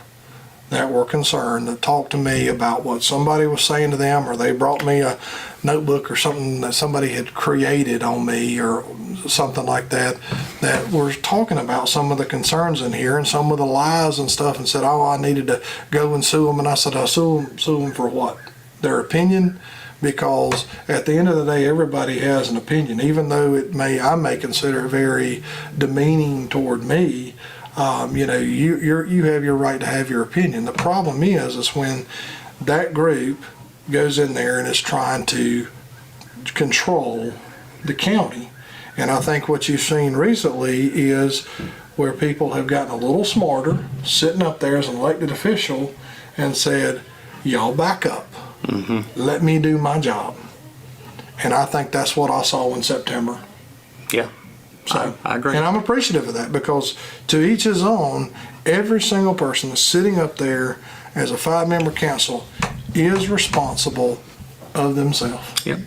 Speaker 2: that were concerned, that talked to me about what somebody was saying to them, or they brought me a notebook or something that somebody had created on me or something like that, that were talking about some of the concerns in here and some of the lies and stuff, and said, I needed to go and sue them. And I said, sue them for what? Their opinion? Because at the end of the day, everybody has an opinion, even though I may consider it very demeaning toward me. You have your right to have your opinion. The problem is when that group goes in there and is trying to control the county. And I think what you've seen recently is where people have gotten a little smarter, sitting up there as an elected official and said, y'all back up. Mm-hmm. Let me do my job. And I think that's what I saw in September.
Speaker 1: Yeah.
Speaker 2: So,
Speaker 1: I agree.
Speaker 2: And I'm appreciative of that, because to each his own, every single person that's sitting up there as a 5-member council is responsible of themselves.
Speaker 1: Yep.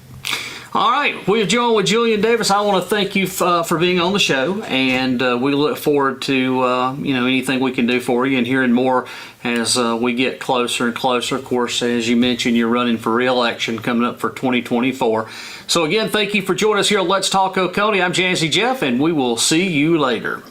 Speaker 1: All right, we've joined with Julian Davis. I want to thank you for being on the show, and we look forward to anything we can do for you and hearing more as we get closer and closer. Of course, as you mentioned, you're running for re-election coming up for 2024. So again, thank you for joining us here on Let's Talk Oconee. I'm Jazzy Jeff, and we will see you later.